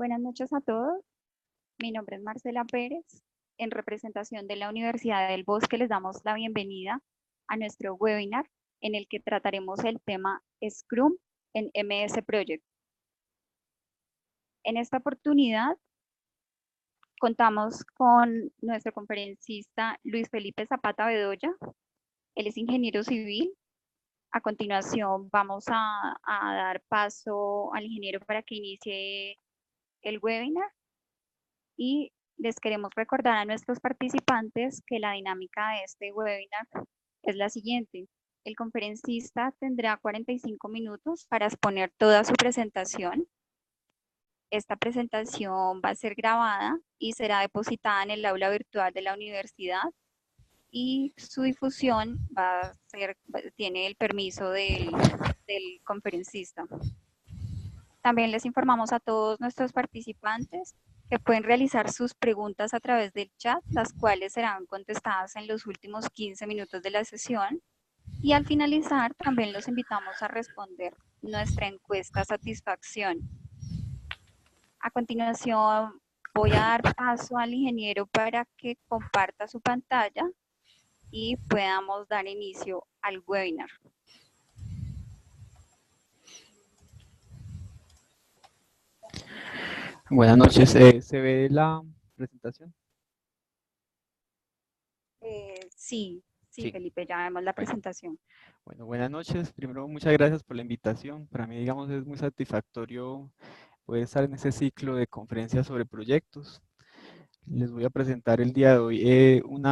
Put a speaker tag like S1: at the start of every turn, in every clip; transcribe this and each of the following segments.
S1: Buenas noches a todos. Mi nombre es Marcela Pérez. En representación de la Universidad del Bosque les damos la bienvenida a nuestro webinar en el que trataremos el tema Scrum en MS Project. En esta oportunidad contamos con nuestro conferencista Luis Felipe Zapata Bedoya. Él es ingeniero civil. A continuación vamos a dar paso al ingeniero para que inicie el webinar. Y les queremos recordar a nuestros participantes que la dinámica de este webinar es la siguiente. El conferencista tendrá 45 minutos para exponer toda su presentación. Esta presentación va a ser grabada y será depositada en el aula virtual de la universidad y su difusión tiene el permiso del conferencista. También les informamos a todos nuestros participantes que pueden realizar sus preguntas a través del chat, las cuales serán contestadas en los últimos 15 minutos de la sesión. Y al finalizar, también los invitamos a responder nuestra encuesta satisfacción. A continuación, voy a dar paso al ingeniero para que comparta su pantalla y podamos dar inicio al webinar.
S2: Buenas noches, ¿se ve la presentación?
S1: Sí, Felipe, ya vemos la presentación.
S2: Bueno, buenas noches. Primero, muchas gracias por la invitación. Para mí, digamos, es muy satisfactorio poder estar en este ciclo de conferencias sobre proyectos. Les voy a presentar el día de hoy un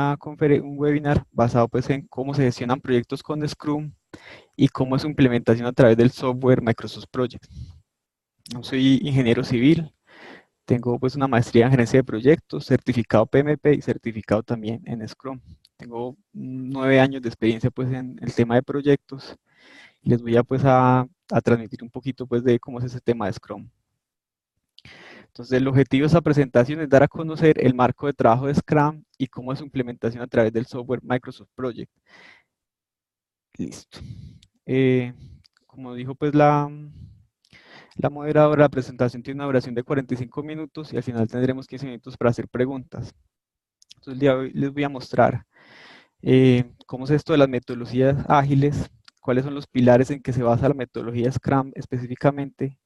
S2: webinar basado pues en cómo se gestionan proyectos con Scrum y cómo es su implementación a través del software Microsoft Project. Yo soy ingeniero civil. Tengo pues una maestría en gerencia de proyectos, certificado PMP y certificado también en Scrum. Tengo 9 años de experiencia pues en el tema de proyectos. Les voy a pues a transmitir un poquito pues de cómo es ese tema de Scrum. Entonces el objetivo de esta presentación es dar a conocer el marco de trabajo de Scrum y cómo es su implementación a través del software Microsoft Project. Listo. Como dijo pues la moderadora, la presentación tiene una duración de 45 minutos y al final tendremos 15 minutos para hacer preguntas. Entonces el día de hoy les voy a mostrar cómo es esto de las metodologías ágiles, cuáles son los pilares en que se basa la metodología Scrum específicamente,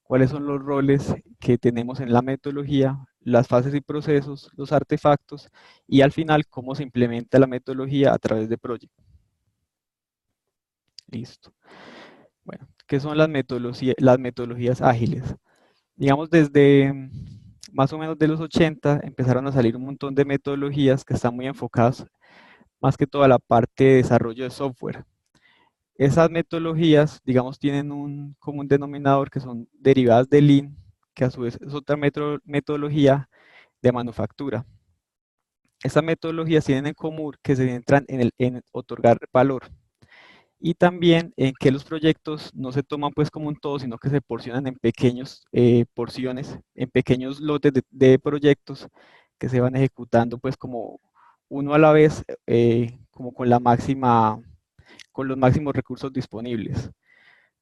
S2: cuáles son los roles que tenemos en la metodología, las fases y procesos, los artefactos y al final cómo se implementa la metodología a través de Project. Listo. Bueno, ¿qué son las metodologías ágiles? Digamos, desde más o menos de los 80 empezaron a salir un montón de metodologías que están muy enfocadas más que toda la parte de desarrollo de software. Esas metodologías, digamos, tienen un común denominador que son derivadas de Lean, que a su vez es otra metodología de manufactura. Estas metodologías tienen en común que se centran en otorgar valor y también en que los proyectos no se toman pues como un todo, sino que se porcionan en pequeños porciones, en pequeños lotes de proyectos que se van ejecutando pues como uno a la vez, como con los máximos recursos disponibles.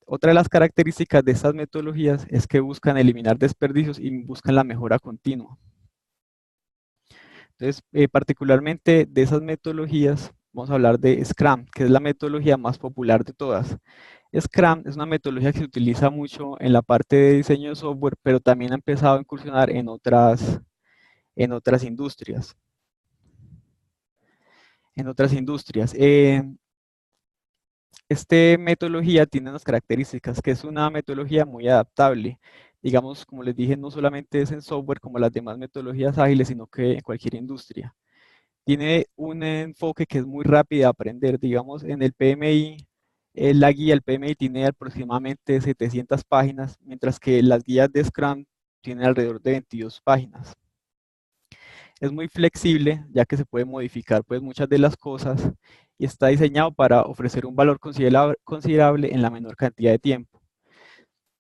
S2: Otra de las características de estas metodologías es que buscan eliminar desperdicios y buscan la mejora continua. Entonces, particularmente de esas metodologías, vamos a hablar de Scrum, que es la metodología más popular de todas. Scrum es una metodología que se utiliza mucho en la parte de diseño de software, pero también ha empezado a incursionar en otras industrias. Esta metodología tiene unas características, que es una metodología muy adaptable. Digamos, como les dije, no solamente es en software como las demás metodologías ágiles, sino que en cualquier industria. Tiene un enfoque que es muy rápido de aprender. Digamos, en el PMI, la guía del PMI tiene aproximadamente 700 páginas, mientras que las guías de Scrum tienen alrededor de 22 páginas. Es muy flexible, ya que se puede modificar pues muchas de las cosas y está diseñado para ofrecer un valor considerable en la menor cantidad de tiempo.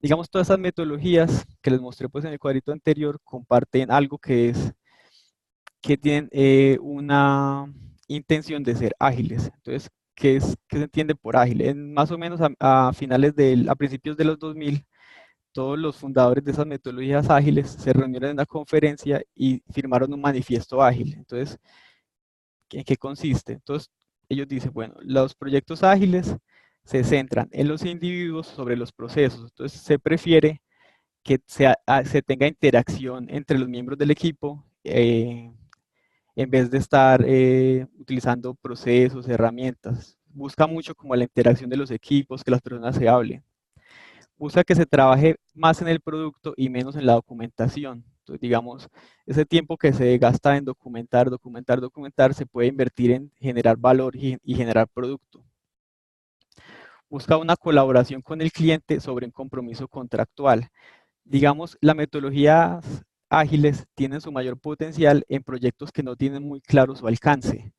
S2: Digamos, todas esas metodologías que les mostré pues en el cuadrito anterior comparten algo que tienen una intención de ser ágiles. Entonces, ¿qué se entiende por ágil? Más o menos a principios de los 2000 todos los fundadores de esas metodologías ágiles se reunieron en una conferencia y firmaron un manifiesto ágil. Entonces, ¿en qué consiste? Entonces, ellos dicen, bueno, los proyectos ágiles se centran en los individuos sobre los procesos. Entonces, se prefiere que se tenga interacción entre los miembros del equipo en vez de estar utilizando procesos, herramientas. Busca mucho como la interacción de los equipos, que las personas se hablen. Busca que se trabaje más en el producto y menos en la documentación. Entonces, digamos, ese tiempo que se gasta en documentar, documentar, documentar, se puede invertir en generar valor y generar producto. Busca una colaboración con el cliente sobre un compromiso contractual. Digamos, las metodologías ágiles tienen su mayor potencial en proyectos que no tienen muy claro su alcance.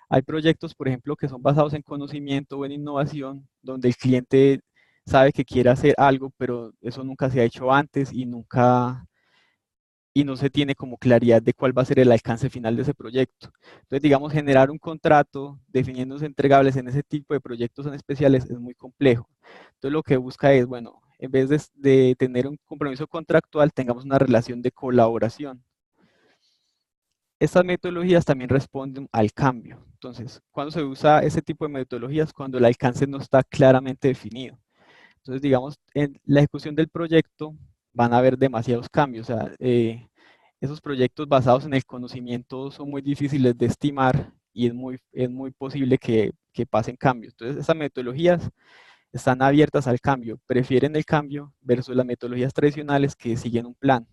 S2: Hay proyectos, por ejemplo, que son basados en conocimiento o en innovación, donde el cliente sabe que quiere hacer algo, pero eso nunca se ha hecho antes y no se tiene como claridad de cuál va a ser el alcance final de ese proyecto. Entonces, digamos, generar un contrato definiendo los entregables en ese tipo de proyectos en especiales es muy complejo. Entonces, lo que busca es, bueno, en vez de tener un compromiso contractual, tengamos una relación de colaboración. Estas metodologías también responden al cambio. Entonces, cuando se usa ese tipo de metodologías, cuando el alcance no está claramente definido. Entonces, digamos, en la ejecución del proyecto van a haber demasiados cambios. O sea, esos proyectos basados en el conocimiento son muy difíciles de estimar y es muy posible que pasen cambios. Entonces, esas metodologías están abiertas al cambio, prefieren el cambio versus las metodologías tradicionales que siguen un plan.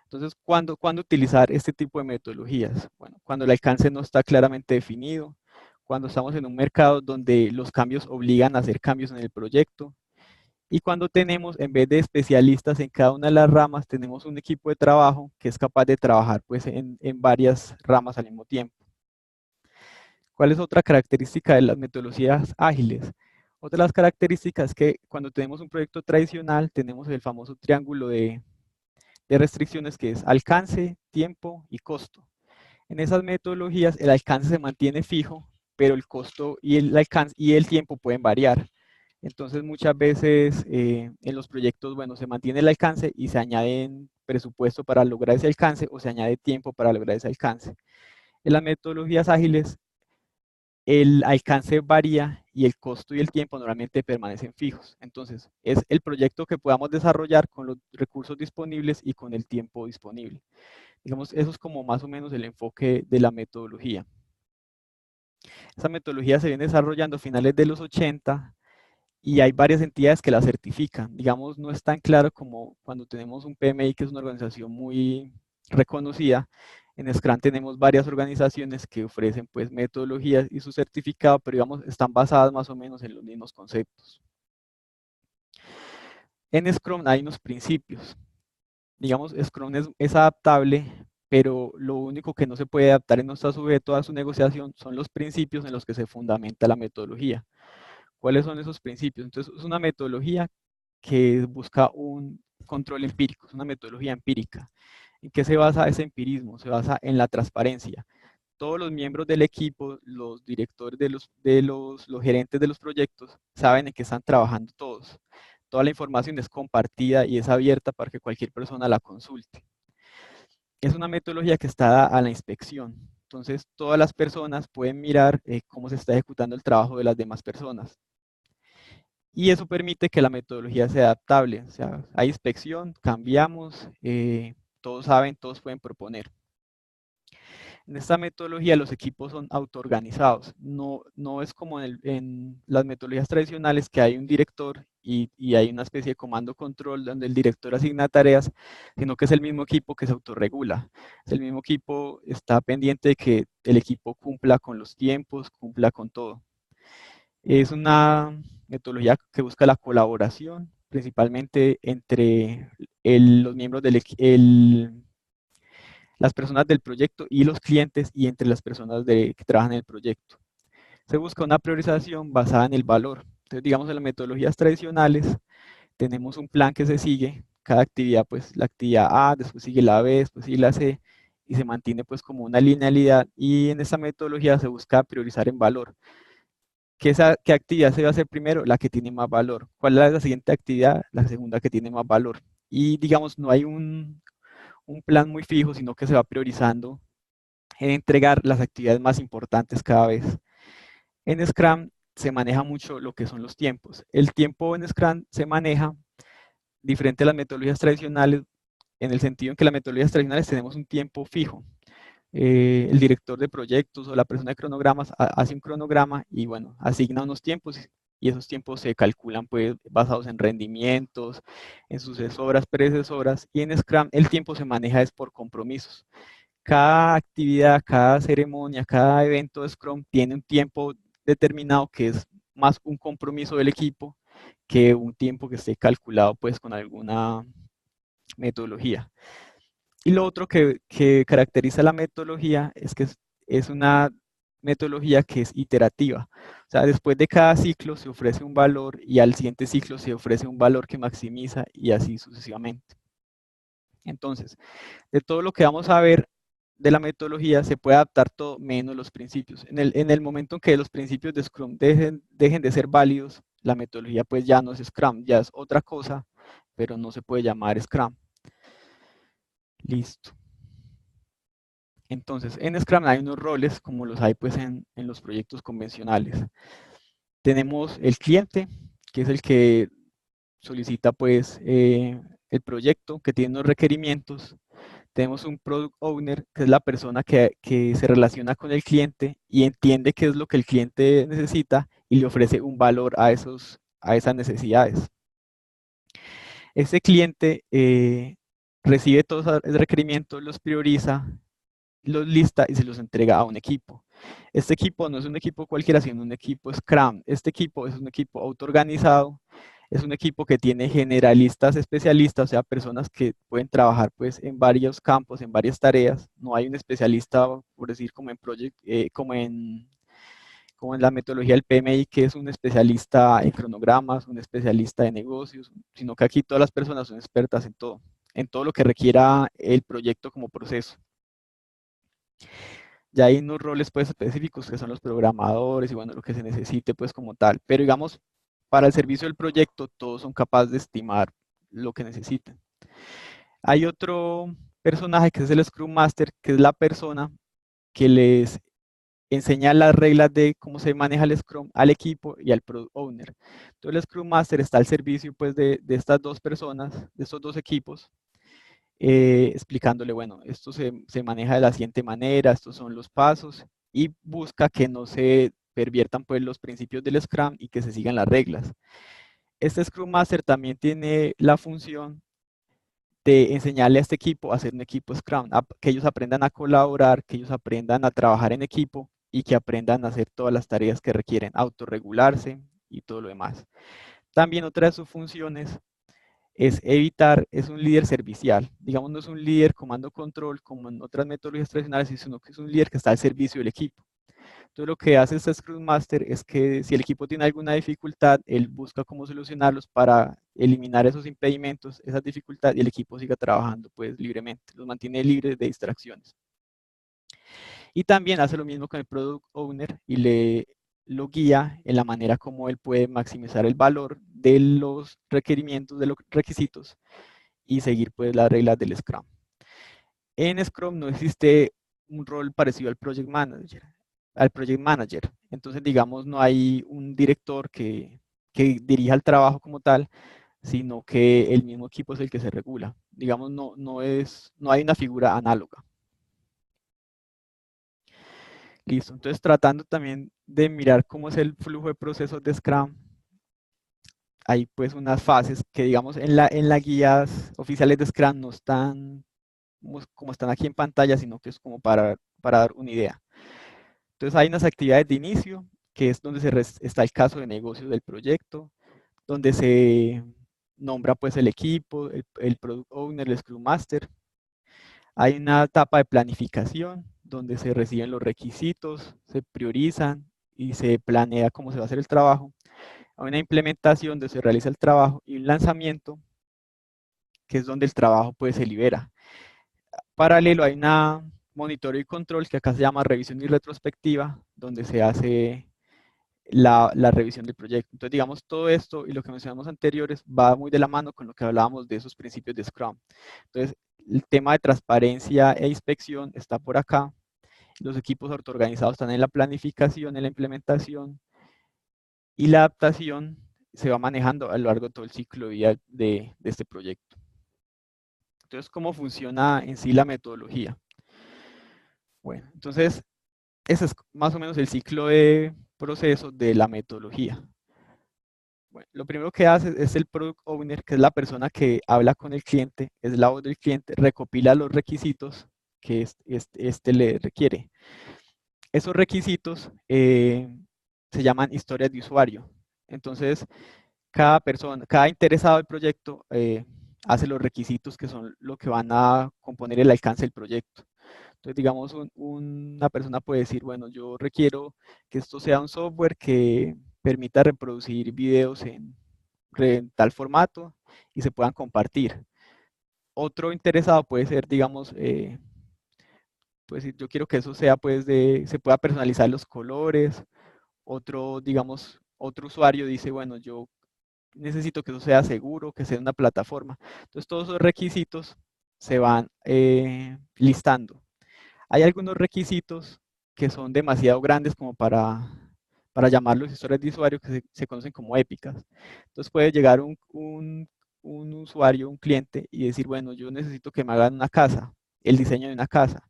S2: Entonces, ¿cuándo utilizar este tipo de metodologías? Bueno, cuando el alcance no está claramente definido, cuando estamos en un mercado donde los cambios obligan a hacer cambios en el proyecto, y cuando tenemos, en vez de especialistas en cada una de las ramas, tenemos un equipo de trabajo que es capaz de trabajar pues, en varias ramas al mismo tiempo. ¿Cuál es otra característica de las metodologías ágiles? Otra de las características es que cuando tenemos un proyecto tradicional, tenemos el famoso triángulo de restricciones que es alcance, tiempo y costo. En esas metodologías el alcance se mantiene fijo, pero el costo y el alcance y el tiempo pueden variar. Entonces muchas veces en los proyectos, bueno, se mantiene el alcance y se añaden presupuesto para lograr ese alcance o se añade tiempo para lograr ese alcance. En las metodologías ágiles el alcance varía y el costo y el tiempo normalmente permanecen fijos. Entonces es el proyecto que podamos desarrollar con los recursos disponibles y con el tiempo disponible. Digamos, eso es como más o menos el enfoque de la metodología. Esa metodología se viene desarrollando a finales de los 80 y hay varias entidades que la certifican. Digamos, no es tan claro como cuando tenemos un PMI, que es una organización muy reconocida. En Scrum tenemos varias organizaciones que ofrecen pues metodologías y su certificado, pero digamos, están basadas más o menos en los mismos conceptos. En Scrum hay unos principios. Digamos, Scrum es adaptable, pero lo único que no se puede adaptar y no está sujeto a su negociación son los principios en los que se fundamenta la metodología. ¿Cuáles son esos principios? Entonces, es una metodología que busca un control empírico, es una metodología empírica. ¿En qué se basa ese empirismo? Se basa en la transparencia. Todos los miembros del equipo, los directores los gerentes de los proyectos, saben en qué están trabajando todos. Toda la información es compartida y es abierta para que cualquier persona la consulte. Es una metodología que está dada a la inspección. Entonces, todas las personas pueden mirar cómo se está ejecutando el trabajo de las demás personas. Y eso permite que la metodología sea adaptable. O sea, hay inspección, cambiamos, todos saben, todos pueden proponer. En esta metodología los equipos son autoorganizados. No es como en las metodologías tradicionales que hay un director y hay una especie de comando control donde el director asigna tareas, sino que es el mismo equipo que se autorregula. El mismo equipo está pendiente de que el equipo cumpla con los tiempos, cumpla con todo. Es una metodología que busca la colaboración, principalmente entre los miembros las personas del proyecto y los clientes y entre las personas que trabajan en el proyecto. Se busca una priorización basada en el valor. Entonces, digamos, en las metodologías tradicionales tenemos un plan que se sigue, cada actividad, pues la actividad A, después sigue la B, después sigue la C, y se mantiene pues como una linealidad, y en esta metodología se busca priorizar en valor. ¿qué actividad se va a hacer primero? La que tiene más valor. ¿Cuál es la siguiente actividad? La segunda que tiene más valor. Y digamos, no hay un plan muy fijo, sino que se va priorizando en entregar las actividades más importantes cada vez. En Scrum se maneja mucho lo que son los tiempos. El tiempo en Scrum se maneja diferente a las metodologías tradicionales, en el sentido en que las metodologías tradicionales tenemos un tiempo fijo. El director de proyectos o la persona de cronogramas hace un cronograma y bueno, asigna unos tiempos y esos tiempos se calculan pues basados en rendimientos, en sucesoras, predecesoras, y en Scrum el tiempo se maneja es por compromisos. Cada actividad, cada ceremonia, cada evento de Scrum tiene un tiempo determinado que es más un compromiso del equipo que un tiempo que esté calculado pues con alguna metodología. Y lo otro que caracteriza la metodología es que es una metodología que es iterativa. O sea, después de cada ciclo se ofrece un valor y al siguiente ciclo se ofrece un valor que maximiza y así sucesivamente. Entonces, de todo lo que vamos a ver de la metodología se puede adaptar todo menos los principios. En el momento en que los principios de Scrum dejen de ser válidos, la metodología pues ya no es Scrum, ya es otra cosa, pero no se puede llamar Scrum. Listo. Entonces, en Scrum hay unos roles como los hay pues en los proyectos convencionales. Tenemos el cliente, que es el que solicita pues el proyecto, que tiene unos requerimientos. Tenemos un product owner, que es la persona que se relaciona con el cliente y entiende qué es lo que el cliente necesita y le ofrece un valor a esas necesidades. Ese cliente recibe todos esos requerimientos, los prioriza, los lista y se los entrega a un equipo. Este equipo no es un equipo cualquiera, sino un equipo Scrum. Este equipo es un equipo autoorganizado, es un equipo que tiene generalistas, especialistas, o sea, personas que pueden trabajar pues en varios campos, en varias tareas. No hay un especialista, por decir, como en la metodología del PMI, que es un especialista en cronogramas, un especialista de negocios, sino que aquí todas las personas son expertas en todo lo que requiera el proyecto como proceso. Ya hay unos roles pues específicos que son los programadores y bueno, lo que se necesite pues como tal. Pero digamos, para el servicio del proyecto todos son capaces de estimar lo que necesiten. Hay otro personaje que es el Scrum Master, que es la persona que les enseña las reglas de cómo se maneja el Scrum al equipo y al Product Owner. Entonces el Scrum Master está al servicio pues de estas dos personas, de estos dos equipos, explicándole, bueno, esto se maneja de la siguiente manera, estos son los pasos, y busca que no se perviertan pues los principios del Scrum y que se sigan las reglas. Este Scrum Master también tiene la función de enseñarle a este equipo a hacer un equipo Scrum, que ellos aprendan a colaborar, que ellos aprendan a trabajar en equipo y que aprendan a hacer todas las tareas que requieren, autorregularse y todo lo demás. También otra de sus funciones es un líder servicial. Digamos, no es un líder comando-control como en otras metodologías tradicionales, sino que es un líder que está al servicio del equipo. Entonces, lo que hace este Scrum Master es que si el equipo tiene alguna dificultad, él busca cómo solucionarlos para eliminar esos impedimentos, esas dificultades, y el equipo siga trabajando pues libremente, los mantiene libres de distracciones. Y también hace lo mismo con el Product Owner y lo guía en la manera como él puede maximizar el valor de los requerimientos, de los requisitos y seguir pues las reglas del Scrum. En Scrum no existe un rol parecido al Project Manager. Entonces, digamos, no hay un director que dirija el trabajo como tal, sino que el mismo equipo es el que se regula. Digamos, no hay una figura análoga. Listo. Entonces, tratando también de mirar cómo es el flujo de procesos de Scrum, hay pues unas fases que, digamos, en las guías oficiales de Scrum no están como están aquí en pantalla, sino que es como para dar una idea. Entonces hay unas actividades de inicio, que es donde está el caso de negocios del proyecto, donde se nombra pues el equipo, el Product Owner, el Scrum Master. Hay una etapa de planificación, donde se reciben los requisitos, se priorizan y se planea cómo se va a hacer el trabajo. Hay una implementación donde se realiza el trabajo y un lanzamiento, que es donde el trabajo pues se libera. Paralelo hay una monitoreo y control que acá se llama revisión y retrospectiva, donde se hace la revisión del proyecto. Entonces, digamos, todo esto y lo que mencionamos anteriores va muy de la mano con lo que hablábamos de esos principios de Scrum. Entonces, el tema de transparencia e inspección está por acá. Los equipos autoorganizados están en la planificación, en la implementación, y la adaptación se va manejando a lo largo de todo el ciclo de vida de este proyecto. Entonces, ¿cómo funciona en sí la metodología? Bueno, entonces, ese es más o menos el ciclo de proceso de la metodología. Bueno, lo primero que hace es el Product Owner, que es la persona que habla con el cliente, es la voz del cliente, recopila los requisitos que este le requiere. Esos requisitos se llaman historias de usuario. Entonces, cada persona, cada interesado del proyecto hace los requisitos que son lo que van a componer el alcance del proyecto. Entonces, digamos, una persona puede decir, bueno, yo requiero que esto sea un software que permita reproducir videos en tal formato y se puedan compartir. Otro interesado puede ser, digamos, pues yo quiero que eso sea, pues, se pueda personalizar los colores. Otro, digamos, otro usuario dice, bueno, yo necesito que eso sea seguro, que sea una plataforma. Entonces, todos esos requisitos se van listando. Hay algunos requisitos que son demasiado grandes como para llamarlos historias de usuario, que se conocen como épicas. Entonces puede llegar un usuario, un cliente, y decir, bueno, yo necesito que me hagan una casa, el diseño de una casa.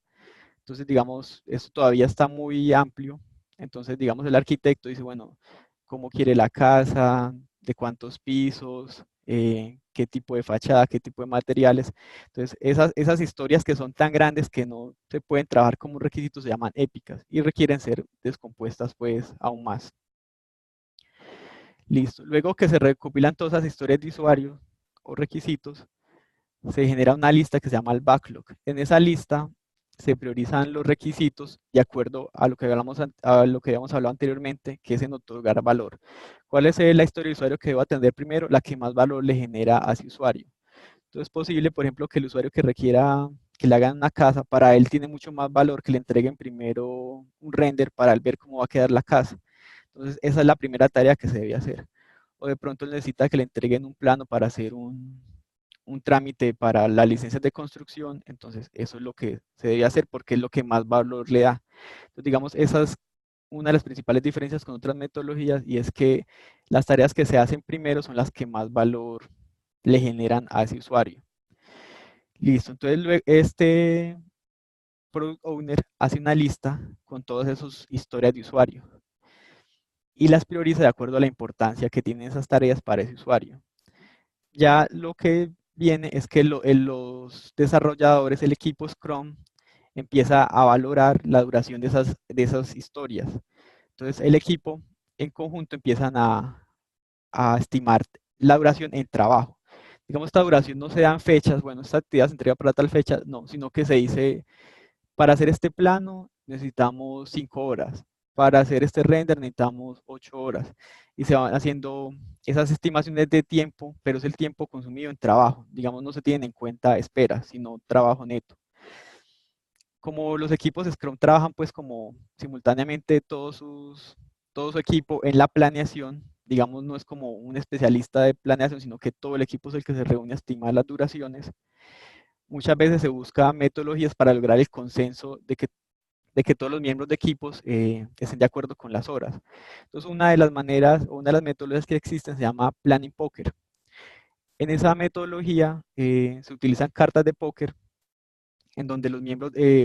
S2: Entonces, digamos, esto todavía está muy amplio. Entonces, digamos, el arquitecto dice, bueno, ¿cómo quiere la casa? ¿De cuántos pisos? ¿Qué tipo de fachada? ¿Qué tipo de materiales? Entonces, esas historias que son tan grandes que no se pueden trabajar como requisitos se llaman épicas y requieren ser descompuestas, pues, aún más. Listo. Luego que se recopilan todas esas historias de usuario o requisitos, se genera una lista que se llama el backlog. En esa lista se priorizan los requisitos de acuerdo a lo que habíamos hablado anteriormente, que es en otorgar valor. ¿Cuál es la historia de usuario que debo atender primero? La que más valor le genera a ese usuario. Entonces es posible, por ejemplo, que el usuario que requiera que le hagan una casa, para él tiene mucho más valor que le entreguen primero un render para él ver cómo va a quedar la casa. Entonces esa es la primera tarea que se debe hacer. O de pronto él necesita que le entreguen un plano para hacer un trámite para las licencias de construcción, entonces eso es lo que se debe hacer porque es lo que más valor le da. Entonces, digamos, esa es una de las principales diferencias con otras metodologías, y es que las tareas que se hacen primero son las que más valor le generan a ese usuario. Listo, entonces este Product Owner hace una lista con todas esas historias de usuario y las prioriza de acuerdo a la importancia que tienen esas tareas para ese usuario. Ya lo que viene es que los desarrolladores, el equipo Scrum, empieza a valorar la duración de esas historias. Entonces el equipo en conjunto empiezan a estimar la duración en trabajo. Digamos, esta duración no se dan fechas, bueno, esta actividad se entrega para tal fecha, no, sino que se dice, para hacer este plano necesitamos 5 horas, para hacer este render necesitamos 8 horas, y se van haciendo esas estimaciones de tiempo, pero es el tiempo consumido en trabajo. Digamos, no se tienen en cuenta espera, sino trabajo neto. Como los equipos Scrum trabajan pues como simultáneamente todo su equipo en la planeación, digamos, no es como un especialista de planeación, sino que todo el equipo es el que se reúne a estimar las duraciones. Muchas veces se busca metodologías para lograr el consenso de que todos los miembros de equipos estén de acuerdo con las horas. Entonces, una de las maneras o una de las metodologías que existen se llama Planning Poker. En esa metodología se utilizan cartas de póker en donde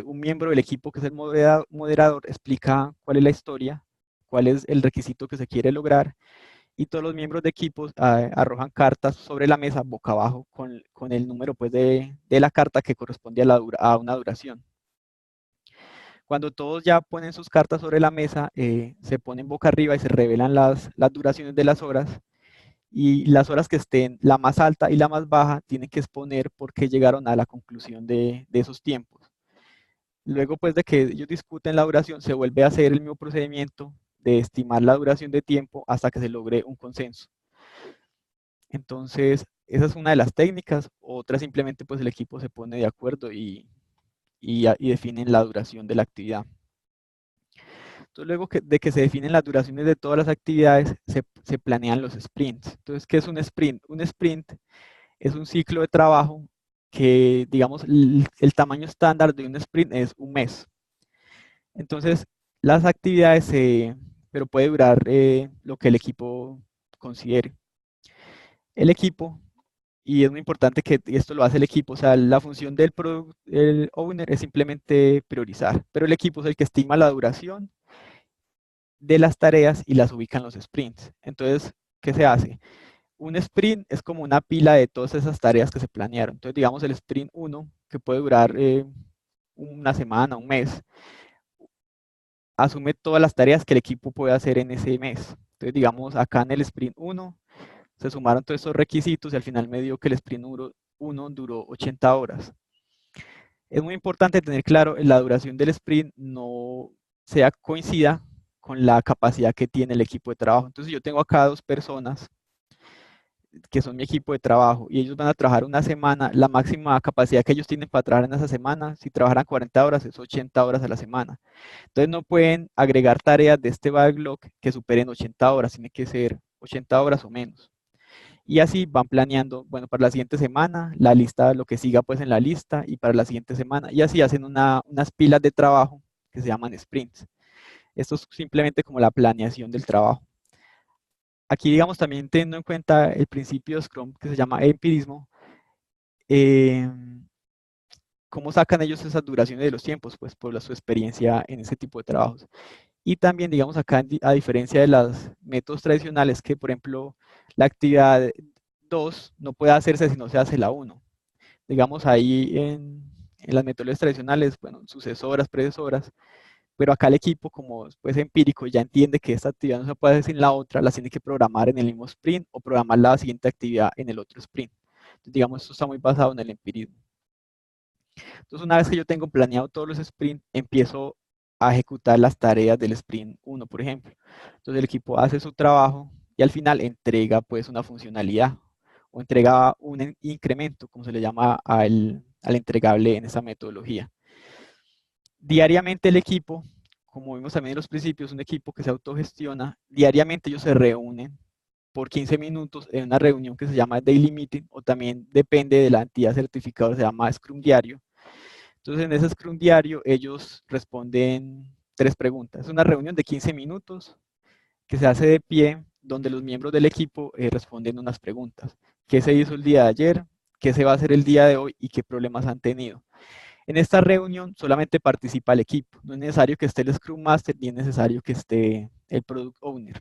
S2: un miembro del equipo, que es el moderador, explica cuál es la historia, cuál es el requisito que se quiere lograr, y todos los miembros de equipos arrojan cartas sobre la mesa boca abajo con el número, pues, de la carta que corresponde a una duración. Cuando todos ya ponen sus cartas sobre la mesa, se ponen boca arriba y se revelan las duraciones de las horas, y las horas que estén la más alta y la más baja tienen que exponer por qué llegaron a la conclusión de esos tiempos. Luego, pues, de que ellos discuten la duración, se vuelve a hacer el mismo procedimiento de estimar la duración de tiempo hasta que se logre un consenso. Entonces, esa es una de las técnicas. Otra, simplemente, pues, el equipo se pone de acuerdo y definen la duración de la actividad. Entonces, luego de que se definen las duraciones de todas las actividades, se planean los sprints. Entonces, ¿qué es un sprint? Un sprint es un ciclo de trabajo que, digamos, el tamaño estándar de un sprint es un mes. Entonces, las actividades, pero puede durar lo que el equipo considere. El equipo, y es muy importante que esto lo hace el equipo, o sea, la función del el owner es simplemente priorizar, pero el equipo es el que estima la duración de las tareas y las ubica en los sprints. Entonces, ¿qué se hace? Un sprint es como una pila de todas esas tareas que se planearon. Entonces, digamos, el sprint 1, que puede durar una semana, un mes, asume todas las tareas que el equipo puede hacer en ese mes. Entonces, digamos, acá en el sprint 1 se sumaron todos estos requisitos y al final me dio que el sprint 1 duró 80 horas. Es muy importante tener claro la duración del sprint no sea coincida con la capacidad que tiene el equipo de trabajo. Entonces yo tengo acá dos personas que son mi equipo de trabajo y ellos van a trabajar una semana, la máxima capacidad que ellos tienen para trabajar en esa semana, si trabajaran 40 horas, es 80 horas a la semana. Entonces no pueden agregar tareas de este backlog que superen 80 horas, tiene que ser 80 horas o menos. Y así van planeando, bueno, para la siguiente semana, la lista, lo que siga pues en la lista y para la siguiente semana. Y así hacen unas pilas de trabajo que se llaman sprints. Esto es simplemente como la planeación del trabajo. Aquí, digamos, también teniendo en cuenta el principio de Scrum que se llama empirismo, eh, ¿cómo sacan ellos esas duraciones de los tiempos? Pues por su experiencia en ese tipo de trabajos. Y también, digamos, acá, a diferencia de los métodos tradicionales, que por ejemplo, la actividad 2 no puede hacerse si no se hace la 1. Digamos, ahí en las metodologías tradicionales, bueno, sucesoras, predecesoras, pero acá el equipo, como pues empírico, ya entiende que esta actividad no se puede hacer sin la otra, la tiene que programar en el mismo sprint o programar la siguiente actividad en el otro sprint. Entonces, digamos, esto está muy basado en el empirismo. Entonces, una vez que yo tengo planeado todos los sprints, empiezo a ejecutar las tareas del sprint 1, por ejemplo. Entonces, el equipo hace su trabajo y al final entrega pues una funcionalidad o entrega un incremento, como se le llama al entregable en esa metodología. Diariamente el equipo, como vimos también en los principios, un equipo que se autogestiona, diariamente ellos se reúnen por 15 minutos en una reunión que se llama Daily Meeting o también depende de la entidad certificadora, se llama Scrum Diario. Entonces en ese Scrum Diario ellos responden 3 preguntas. Es una reunión de 15 minutos que se hace de pie donde los miembros del equipo responden unas preguntas. ¿Qué se hizo el día de ayer? ¿Qué se va a hacer el día de hoy? ¿Y qué problemas han tenido? En esta reunión solamente participa el equipo. No es necesario que esté el Scrum Master ni es necesario que esté el Product Owner.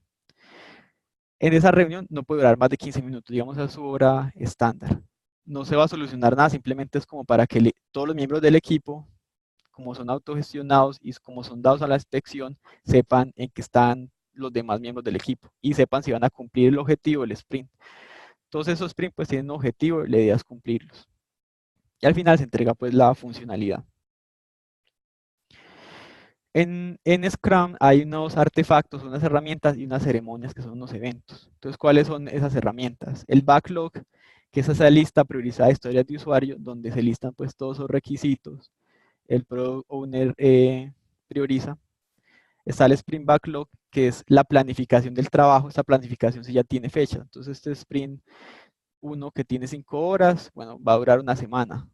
S2: En esa reunión no puede durar más de 15 minutos, digamos a su hora estándar. No se va a solucionar nada, simplemente es como para que todos los miembros del equipo, como son autogestionados y como son dados a la inspección, sepan en qué están los demás miembros del equipo y sepan si van a cumplir el objetivo del sprint. Todos esos sprints pues tienen un objetivo y la idea es cumplirlos. Y al final se entrega pues la funcionalidad. En Scrum hay unos artefactos, unas herramientas y unas ceremonias que son unos eventos. Entonces, ¿cuáles son esas herramientas? El backlog, que es esa lista priorizada de historias de usuario, donde se listan pues todos esos requisitos. El Product Owner prioriza. Está el Sprint Backlog, que es la planificación del trabajo. Esta planificación sí ya tiene fecha. Entonces, este Sprint 1 que tiene 5 horas, bueno, va a durar una semana.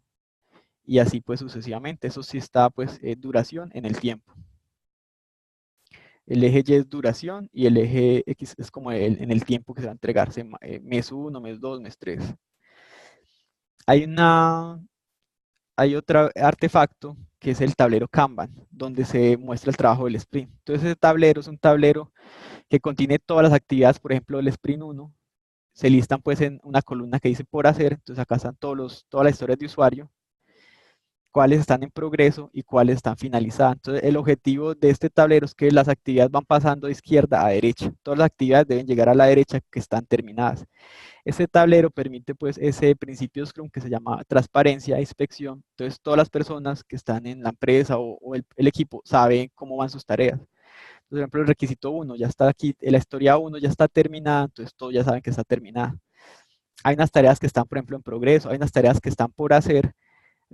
S2: Y así pues sucesivamente. Eso sí está pues duración en el tiempo. El eje Y es duración y el eje X es como en el tiempo que se va a entregarse, mes 1, mes 2, mes 3. Hay, hay otro artefacto que es el tablero Kanban, donde se muestra el trabajo del sprint. Entonces ese tablero es un tablero que contiene todas las actividades, por ejemplo, del sprint 1, se listan pues en una columna que dice por hacer, entonces acá están todas las historias de usuario, cuáles están en progreso y cuáles están finalizadas. Entonces, el objetivo de este tablero es que las actividades van pasando de izquierda a derecha. Todas las actividades deben llegar a la derecha que están terminadas. Este tablero permite pues ese principio Scrum que se llama transparencia e inspección. Entonces, todas las personas que están en la empresa o el equipo saben cómo van sus tareas. Por ejemplo, el requisito 1 ya está aquí, la historia 1 ya está terminada, entonces todos ya saben que está terminada. Hay unas tareas que están, por ejemplo, en progreso, hay unas tareas que están por hacer.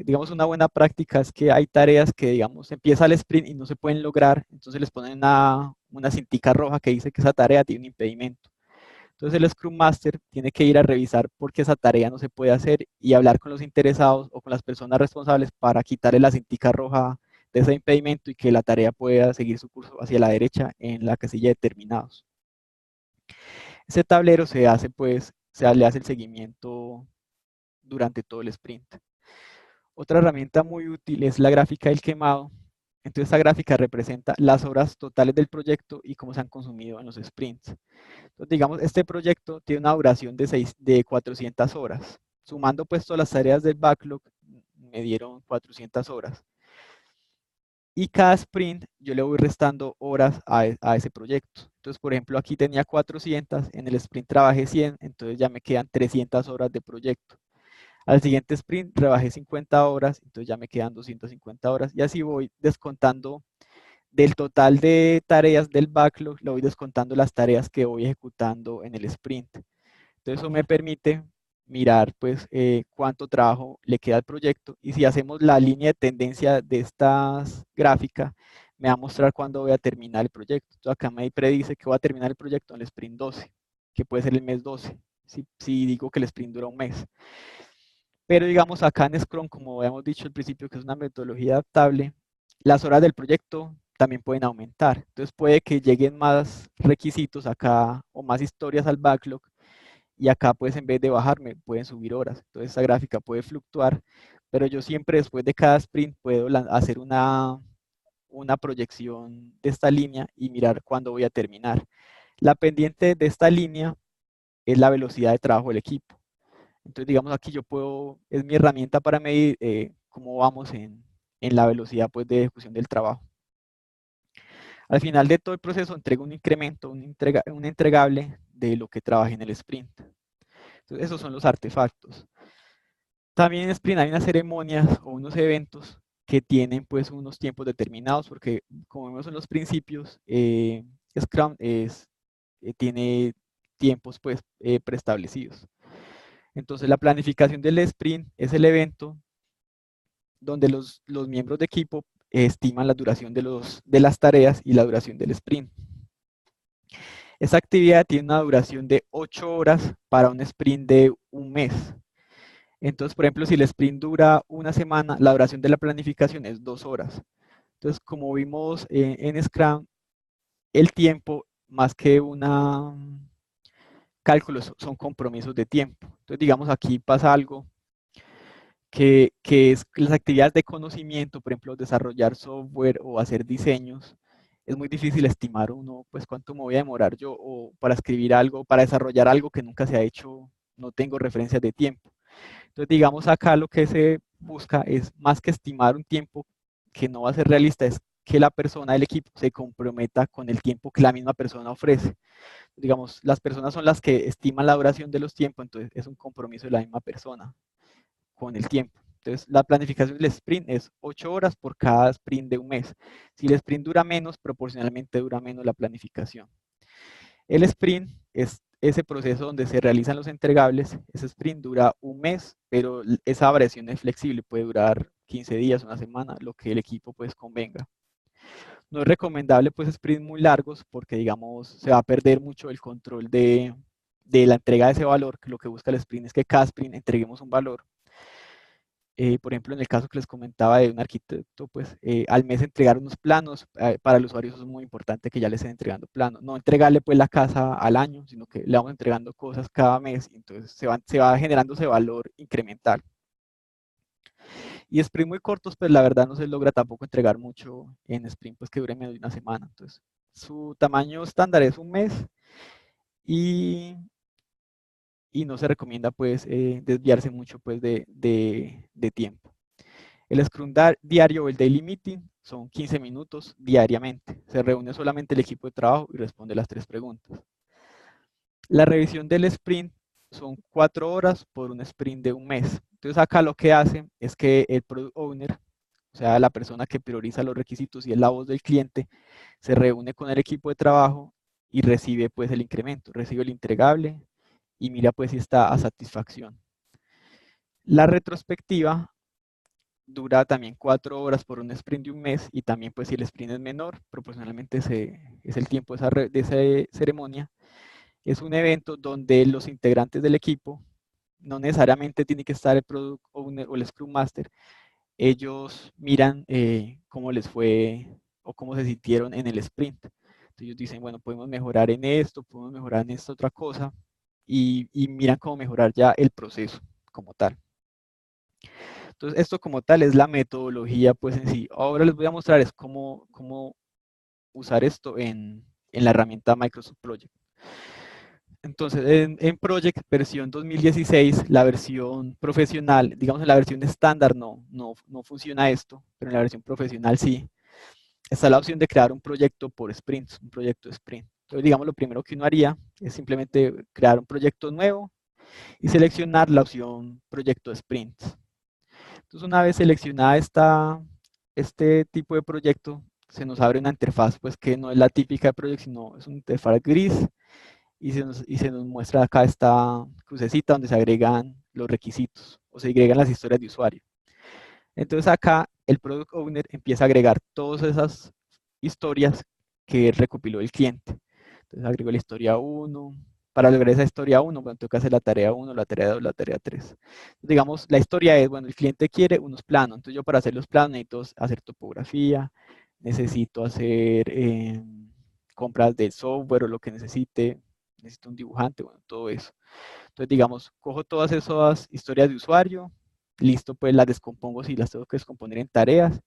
S2: digamos, una buena práctica es que hay tareas que, digamos, empieza el sprint y no se pueden lograr, entonces les ponen una cintica roja que dice que esa tarea tiene un impedimento. Entonces el Scrum Master tiene que ir a revisar por qué esa tarea no se puede hacer y hablar con los interesados o con las personas responsables para quitarle la cintica roja de ese impedimento y que la tarea pueda seguir su curso hacia la derecha en la casilla de terminados. Ese tablero se hace, pues, le hace el seguimiento durante todo el sprint. Otra herramienta muy útil es la gráfica del quemado. Entonces, esta gráfica representa las horas totales del proyecto y cómo se han consumido en los sprints. Entonces, digamos, este proyecto tiene una duración de 400 horas. Sumando pues todas las tareas del backlog, me dieron 400 horas. Y cada sprint yo le voy restando horas a ese proyecto. Entonces, por ejemplo, aquí tenía 400, en el sprint trabajé 100, entonces ya me quedan 300 horas de proyecto. Al siguiente sprint rebajé 50 horas, entonces ya me quedan 250 horas y así voy descontando del total de tareas del backlog, le voy descontando las tareas que voy ejecutando en el sprint. Entonces eso me permite mirar pues cuánto trabajo le queda al proyecto y si hacemos la línea de tendencia de estas gráficas, me va a mostrar cuándo voy a terminar el proyecto. Entonces acá me predice que voy a terminar el proyecto en el sprint 12, que puede ser el mes 12, si digo que el sprint dura un mes. Pero digamos acá en Scrum, como habíamos dicho al principio, que es una metodología adaptable, las horas del proyecto también pueden aumentar. Entonces puede que lleguen más requisitos acá o más historias al backlog y acá pues en vez de bajarme pueden subir horas. Entonces esta gráfica puede fluctuar, pero yo siempre después de cada sprint puedo hacer una proyección de esta línea y mirar cuándo voy a terminar. La pendiente de esta línea es la velocidad de trabajo del equipo. Entonces, digamos, aquí yo puedo, es mi herramienta para medir cómo vamos en la velocidad pues, de ejecución del trabajo. Al final de todo el proceso entrego un incremento, un entregable de lo que trabajé en el sprint. Entonces, esos son los artefactos. También en sprint hay unas ceremonias o unos eventos que tienen pues unos tiempos determinados, porque como vemos en los principios, Scrum tiene tiempos pues preestablecidos. Entonces la planificación del sprint es el evento donde los miembros de equipo estiman la duración de las tareas y la duración del sprint. Esta actividad tiene una duración de 8 horas para un sprint de un mes. Entonces, por ejemplo, si el sprint dura una semana, la duración de la planificación es 2 horas. Entonces, como vimos en Scrum, el tiempo, más que una cálculos, son compromisos de tiempo. Entonces, digamos, aquí pasa algo que es las actividades de conocimiento, por ejemplo, desarrollar software o hacer diseños, es muy difícil estimar uno, pues cuánto me voy a demorar yo o para escribir algo, para desarrollar algo que nunca se ha hecho, no tengo referencias de tiempo. Entonces, digamos acá lo que se busca es más que estimar un tiempo que no va a ser realista, es que la persona del equipo se comprometa con el tiempo que la misma persona ofrece. Digamos, las personas son las que estiman la duración de los tiempos, entonces es un compromiso de la misma persona con el tiempo. Entonces, la planificación del sprint es 8 horas por cada sprint de un mes. Si el sprint dura menos, proporcionalmente dura menos la planificación. El sprint es ese proceso donde se realizan los entregables. Ese sprint dura un mes, pero esa variación es flexible, puede durar 15 días, una semana, lo que el equipo pues convenga. No es recomendable pues sprints muy largos porque digamos se va a perder mucho el control de la entrega de ese valor, que lo que busca el sprint es que cada sprint entreguemos un valor. Por ejemplo, en el caso que les comentaba de un arquitecto, pues al mes entregar unos planos, para el usuario eso es muy importante que ya le estén entregando planos. No entregarle pues la casa al año, sino que le vamos entregando cosas cada mes, y entonces se va generando ese valor incremental. Y sprint muy cortos, pues la verdad no se logra tampoco entregar mucho en sprint pues que dure menos de una semana. Entonces, su tamaño estándar es un mes y, y no se recomienda pues desviarse mucho pues de tiempo. El Scrum diario o el Daily Meeting son 15 minutos diariamente. Se reúne solamente el equipo de trabajo y responde las 3 preguntas. La revisión del sprint son 4 horas por un sprint de un mes. Entonces acá lo que hace es que el Product Owner, o sea, la persona que prioriza los requisitos y es la voz del cliente, se reúne con el equipo de trabajo y recibe pues el incremento, recibe el entregable y mira pues si está a satisfacción. La retrospectiva dura también 4 horas por un sprint de un mes, y también pues si el sprint es menor, proporcionalmente es el tiempo de esa ceremonia. Es un evento donde los integrantes del equipo, no necesariamente tiene que estar el Product Owner o el Scrum Master, ellos miran cómo les fue o cómo se sintieron en el sprint. Entonces ellos dicen, bueno, podemos mejorar en esto, podemos mejorar en esta otra cosa, y miran cómo mejorar ya el proceso como tal. Entonces esto como tal es la metodología pues en sí. Ahora les voy a mostrar es cómo usar esto en la herramienta Microsoft Project. Entonces, en Project versión 2016, la versión profesional, digamos en la versión estándar no funciona esto, pero en la versión profesional sí. Está la opción de crear un proyecto por sprints, un proyecto de sprint. Entonces, digamos, lo primero que uno haría es simplemente crear un proyecto nuevo y seleccionar la opción proyecto de sprints. Entonces, una vez seleccionada este tipo de proyecto, se nos abre una interfaz pues que no es la típica de Project, sino es una interfaz gris, y se nos muestra acá esta crucecita donde se agregan los requisitos o se agregan las historias de usuario. Entonces acá el Product Owner empieza a agregar todas esas historias que recopiló el cliente. Entonces agregó la historia 1. Para lograr esa historia 1, bueno, tengo que hacer la tarea 1, la tarea 2, la tarea 3. Digamos, la historia es, bueno, el cliente quiere unos planos. Entonces yo para hacer los planos necesito hacer topografía, necesito hacer compras de software o lo que necesite, necesito un dibujante, bueno, todo eso. Entonces, digamos, cojo todas esas historias de usuario, listo, pues las descompongo si las tengo que descomponer en tareas,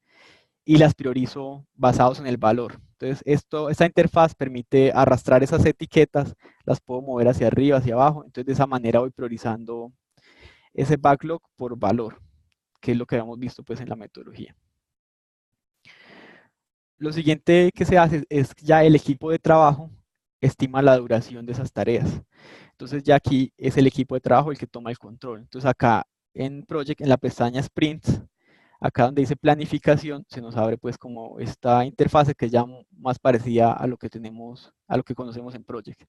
S2: y las priorizo basados en el valor. Entonces, esta interfaz permite arrastrar esas etiquetas, las puedo mover hacia arriba, hacia abajo. Entonces, de esa manera voy priorizando ese backlog por valor, que es lo que habíamos visto pues en la metodología. Lo siguiente que se hace es ya el equipo de trabajo estima la duración de esas tareas. Entonces ya aquí es el equipo de trabajo el que toma el control. Entonces acá en Project, en la pestaña Sprints, acá donde dice planificación, se nos abre pues como esta interfase que es ya más parecida a lo que tenemos, a lo que conocemos en Project.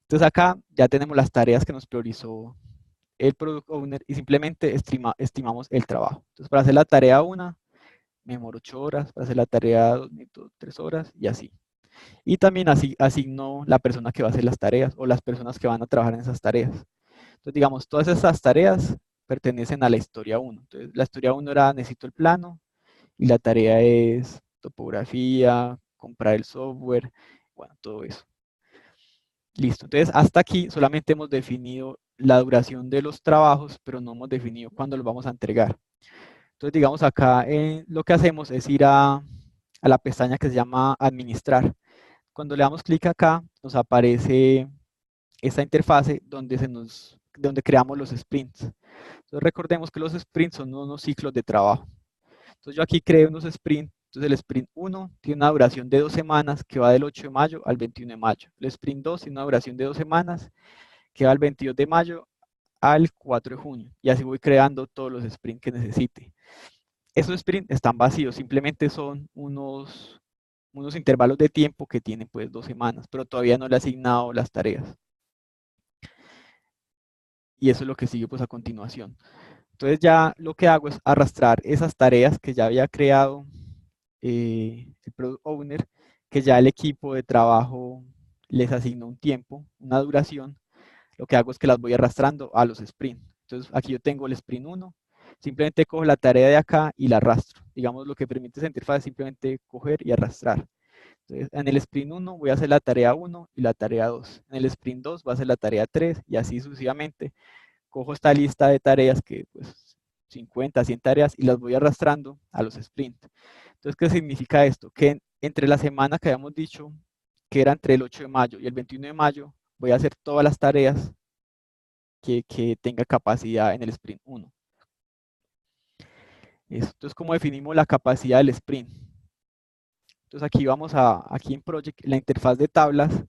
S2: Entonces acá ya tenemos las tareas que nos priorizó el Product Owner y simplemente estimamos el trabajo. Entonces para hacer la tarea 1, me demoro 8 horas, para hacer la tarea 2, necesito 3 horas y así. Y también así asigno la persona que va a hacer las tareas o las personas que van a trabajar en esas tareas. Entonces, digamos, todas esas tareas pertenecen a la historia 1. Entonces, la historia 1 era necesito el plano, y la tarea es topografía, comprar el software, bueno, todo eso. Listo. Entonces, hasta aquí solamente hemos definido la duración de los trabajos, pero no hemos definido cuándo los vamos a entregar. Entonces, digamos, acá lo que hacemos es ir a la pestaña que se llama Administrar. Cuando le damos clic acá, nos aparece esta interfase donde creamos los sprints. Entonces recordemos que los sprints son unos ciclos de trabajo. Entonces yo aquí creo unos sprints. Entonces el sprint 1 tiene una duración de 2 semanas que va del 8 de mayo al 21 de mayo. El sprint 2 tiene una duración de 2 semanas que va del 22 de mayo al 4 de junio. Y así voy creando todos los sprints que necesite. Esos sprints están vacíos, simplemente son unos intervalos de tiempo que tienen pues 2 semanas, pero todavía no le he asignado las tareas. Y eso es lo que sigue pues a continuación. Entonces ya lo que hago es arrastrar esas tareas que ya había creado el Product Owner, que ya el equipo de trabajo les asignó un tiempo, una duración. Lo que hago es que las voy arrastrando a los sprints. Entonces aquí yo tengo el sprint 1, simplemente cojo la tarea de acá y la arrastro. Digamos, lo que permite esa interfaz es simplemente coger y arrastrar. Entonces, en el sprint 1 voy a hacer la tarea 1 y la tarea 2. En el sprint 2 voy a hacer la tarea 3 y así sucesivamente. Cojo esta lista de tareas que pues 50, 100 tareas y las voy arrastrando a los sprints. Entonces, ¿qué significa esto? Que entre la semana que habíamos dicho, que era entre el 8 de mayo y el 21 de mayo, voy a hacer todas las tareas que tenga capacidad en el sprint 1. Esto es como definimos la capacidad del sprint. Entonces aquí aquí en Project, la interfaz de tablas,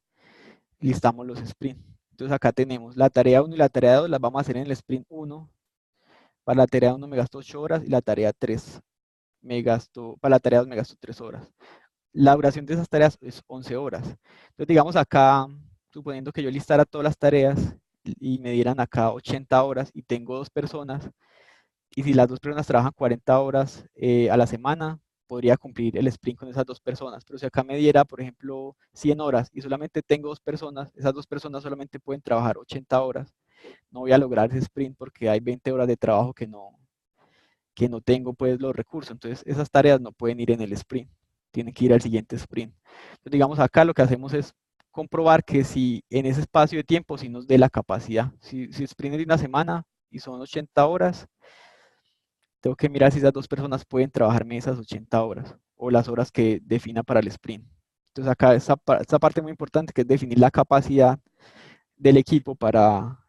S2: listamos los sprints. Entonces acá tenemos la tarea 1 y la tarea 2 las vamos a hacer en el sprint 1. Para la tarea 1 me gasto 8 horas y la tarea 3 para la tarea 2 me gasto 3 horas. La duración de esas tareas es 11 horas. Entonces digamos acá, suponiendo que yo listara todas las tareas y me dieran acá 80 horas y tengo 2 personas, y si las dos personas trabajan 40 horas a la semana, podría cumplir el sprint con esas dos personas. Pero si acá me diera, por ejemplo, 100 horas y solamente tengo dos personas, esas dos personas solamente pueden trabajar 80 horas. No voy a lograr ese sprint porque hay 20 horas de trabajo que no tengo pues los recursos. Entonces esas tareas no pueden ir en el sprint, tienen que ir al siguiente sprint. Entonces digamos acá lo que hacemos es comprobar que si en ese espacio de tiempo si nos dé la capacidad. Si el sprint es de una semana y son 80 horas, tengo que mirar si esas dos personas pueden trabajarme esas 80 horas o las horas que defina para el sprint. Entonces acá esta parte muy importante que es definir la capacidad del equipo para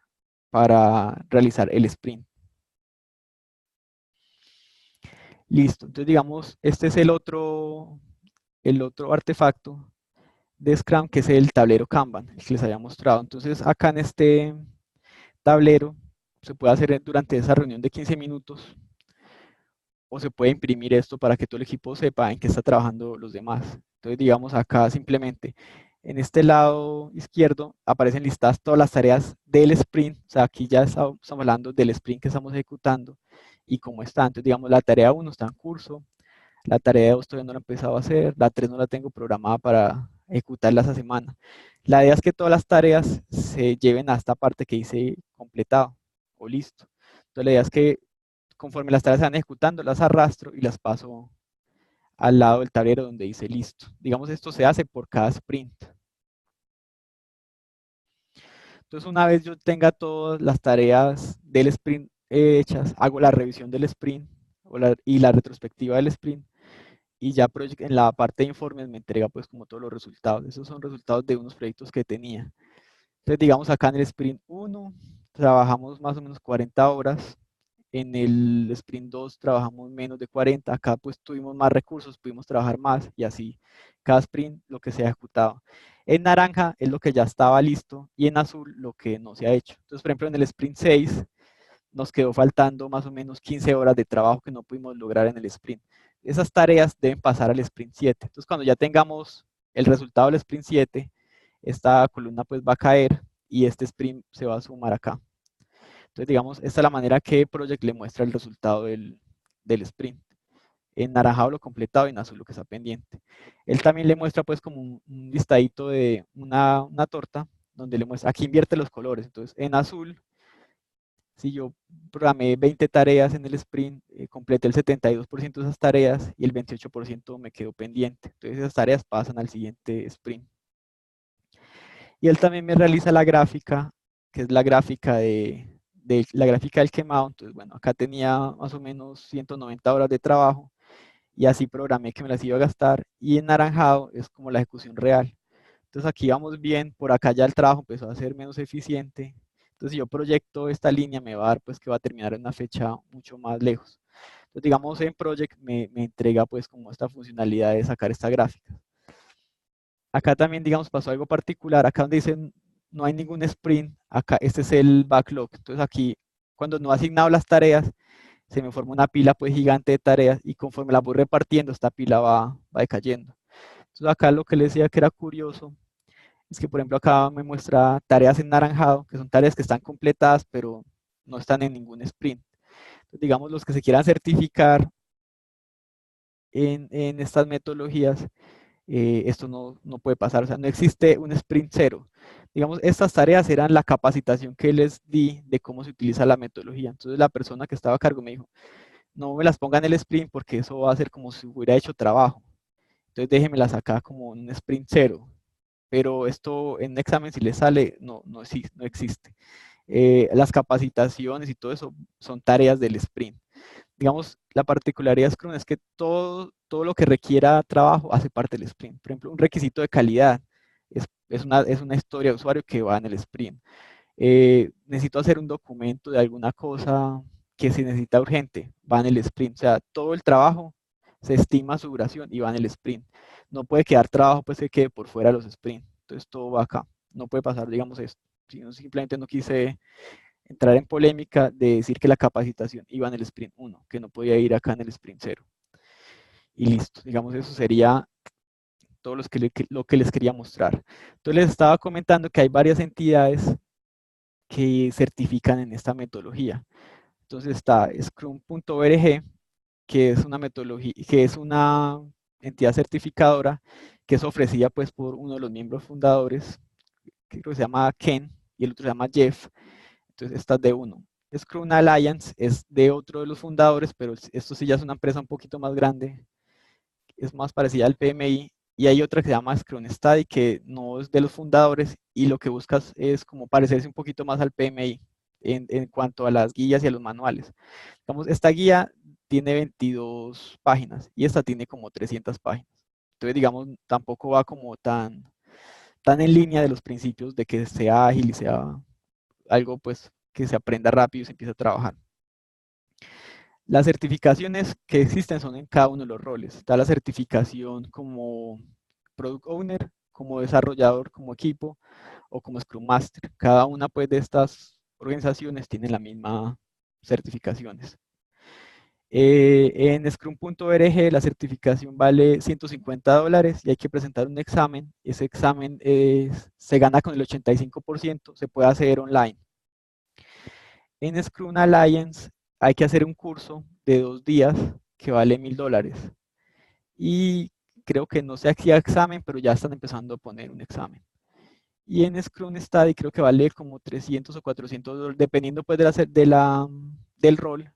S2: realizar el sprint. Listo, entonces digamos, este es el otro artefacto de Scrum, que es el tablero Kanban, el que les había mostrado. Entonces acá en este tablero se puede hacer durante esa reunión de 15 minutos o se puede imprimir esto para que todo el equipo sepa en qué está trabajando los demás. Entonces digamos acá simplemente en este lado izquierdo aparecen listadas todas las tareas del sprint, o sea aquí ya estamos hablando del sprint que estamos ejecutando y cómo está. Entonces digamos la tarea 1 está en curso, la tarea 2 todavía no la he empezado a hacer, la 3 no la tengo programada para ejecutarla esa semana. La idea es que todas las tareas se lleven a esta parte que dice completado o listo. Entonces la idea es que conforme las tareas se van ejecutando, las arrastro y las paso al lado del tablero donde dice listo. Digamos, esto se hace por cada sprint. Entonces, una vez yo tenga todas las tareas del sprint hechas, hago la revisión del sprint y la retrospectiva del sprint y ya en la parte de informes me entrega pues como todos los resultados. Esos son resultados de unos proyectos que tenía. Entonces, digamos acá en el sprint 1 trabajamos más o menos 40 horas. En el sprint 2 trabajamos menos de 40, acá pues tuvimos más recursos, pudimos trabajar más y así cada sprint lo que se ha ejecutado. En naranja es lo que ya estaba listo y en azul lo que no se ha hecho. Entonces, por ejemplo, en el sprint 6 nos quedó faltando más o menos 15 horas de trabajo que no pudimos lograr en el sprint. Esas tareas deben pasar al sprint 7. Entonces, cuando ya tengamos el resultado del sprint 7, esta columna pues va a caer y este sprint se va a sumar acá. Entonces, digamos, esta es la manera que Project le muestra el resultado del sprint. En naranjado lo completado y en azul lo que está pendiente. Él también le muestra pues como un listadito de una torta donde le muestra, aquí invierte los colores. Entonces, en azul, si yo programé 20 tareas en el sprint, completé el 72% de esas tareas y el 28% me quedó pendiente. Entonces, esas tareas pasan al siguiente sprint. Y él también me realiza la gráfica, que es la gráfica la gráfica del quemado. Entonces, bueno, acá tenía más o menos 190 horas de trabajo y así programé que me las iba a gastar. Y en naranjado es como la ejecución real. Entonces aquí vamos bien, por acá ya el trabajo empezó a ser menos eficiente. Entonces si yo proyecto esta línea me va a dar pues que va a terminar en una fecha mucho más lejos. Entonces digamos en Project me entrega pues como esta funcionalidad de sacar esta gráfica. Acá también, digamos, pasó algo particular. Acá donde dicen no hay ningún sprint, acá este es el backlog. Entonces aquí, cuando no he asignado las tareas, se me forma una pila pues gigante de tareas y conforme las voy repartiendo, esta pila va decayendo. Entonces acá lo que les decía que era curioso es que, por ejemplo, acá me muestra tareas en naranjado, que son tareas que están completadas, pero no están en ningún sprint. Entonces, digamos, los que se quieran certificar en estas metodologías, esto no puede pasar, o sea, no existe un sprint cero. Digamos, estas tareas eran la capacitación que les di de cómo se utiliza la metodología. Entonces la persona que estaba a cargo me dijo, no me las ponga en el sprint porque eso va a ser como si hubiera hecho trabajo. Entonces déjemelas acá como en un sprint cero. Pero esto en un examen si le sale, no existe. Las capacitaciones y todo eso son tareas del sprint. Digamos, la particularidad de Scrum es que todo lo que requiera trabajo hace parte del sprint. Por ejemplo, un requisito de calidad es una historia de usuario que va en el sprint. Necesito hacer un documento de alguna cosa que se necesita urgente, va en el sprint. O sea, todo el trabajo se estima su duración y va en el sprint. No puede quedar trabajo pues que quede por fuera de los sprints. Entonces todo va acá. No puede pasar, digamos, esto. Si no, simplemente no quise entrar en polémica de decir que la capacitación iba en el sprint 1, que no podía ir acá en el sprint 0. Y listo, digamos, eso sería todo lo que les quería mostrar. Entonces les estaba comentando que hay varias entidades que certifican en esta metodología. Entonces está Scrum.org, que es una metodología, que es una entidad certificadora que es ofrecida pues por uno de los miembros fundadores, que creo que se llama Ken, y el otro se llama Jeff. Entonces esta es de uno. Scrum Alliance es de otro de los fundadores, pero esto sí ya es una empresa un poquito más grande, es más parecida al PMI. Y hay otra que se llama Scrum Study, que no es de los fundadores y lo que buscas es como parecerse un poquito más al PMI en cuanto a las guías y a los manuales. Digamos, esta guía tiene 22 páginas y esta tiene como 300 páginas. Entonces, digamos, tampoco va como tan en línea de los principios de que sea ágil y sea algo pues que se aprenda rápido y se empiece a trabajar. Las certificaciones que existen son en cada uno de los roles. Está la certificación como Product Owner, como desarrollador, como equipo o como Scrum Master. Cada una pues de estas organizaciones tiene la misma certificaciones. En Scrum.org la certificación vale $150 y hay que presentar un examen. Ese examen se gana con el 85%, se puede hacer online. En Scrum Alliance hay que hacer un curso de 2 días que vale $1000. Y creo que no sé aquí examen, pero ya están empezando a poner un examen. Y en Scrum Study creo que vale como 300 o $400, dependiendo pues del rol.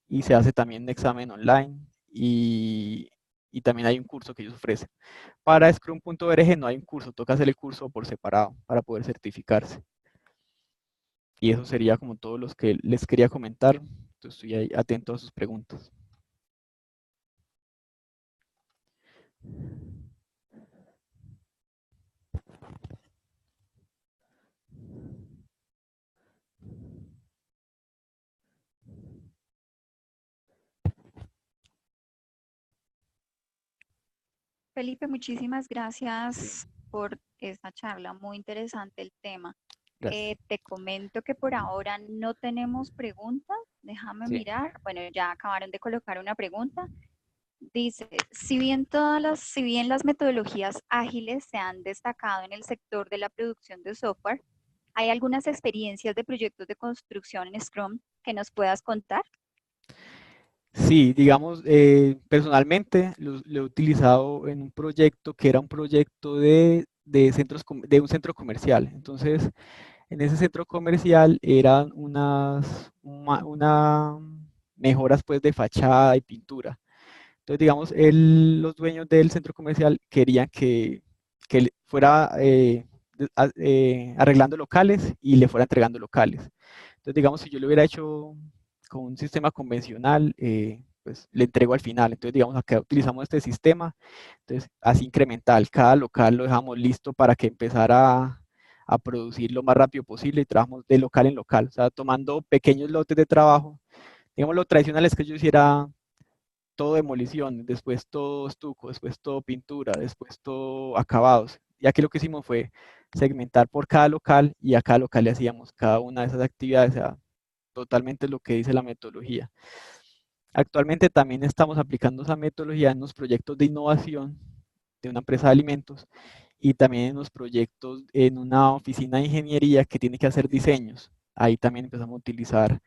S2: Y se hace también un examen online y también hay un curso que ellos ofrecen. Para Scrum.org no hay un curso, toca hacer el curso por separado para poder certificarse. Y eso sería como todos los que les quería comentar. Entonces estoy ahí atento a sus preguntas.
S1: Felipe, muchísimas
S2: Sí,
S1: gracias por esta charla, muy interesante el tema.
S2: gracias.
S1: Te comento que por ahora no tenemos preguntas, déjame
S2: Sí.
S1: mirar. Bueno, ya acabaron de colocar una pregunta. Dice, si bien las metodologías ágiles se han destacado en el sector de la producción de software, ¿hay algunas experiencias de proyectos de construcción en Scrum que nos puedas contar?
S2: Sí, digamos, personalmente lo he utilizado en un proyecto que era un proyecto de un centro comercial. Entonces, en ese centro comercial eran una mejoras pues de fachada y pintura. Entonces, digamos, los dueños del centro comercial querían que fuera arreglando locales y le fuera entregando locales. Entonces, digamos, si yo lo hubiera hecho con un sistema convencional, pues le entrego al final. Entonces, digamos, acá utilizamos este sistema, entonces, así incremental. Cada local lo dejamos listo para que empezara a producir lo más rápido posible y trabajamos de local en local, o sea, tomando pequeños lotes de trabajo. Digamos, lo tradicional es que yo hiciera todo demolición, después todo estuco, después todo pintura, después todo acabados. Y aquí lo que hicimos fue segmentar por cada local y a cada local le hacíamos cada una de esas actividades, o sea, totalmente lo que dice la metodología. Actualmente también estamos aplicando esa metodología en los proyectos de innovación de una empresa de alimentos y también en los proyectos en una oficina de ingeniería que tiene que hacer diseños. Ahí también empezamos a utilizar,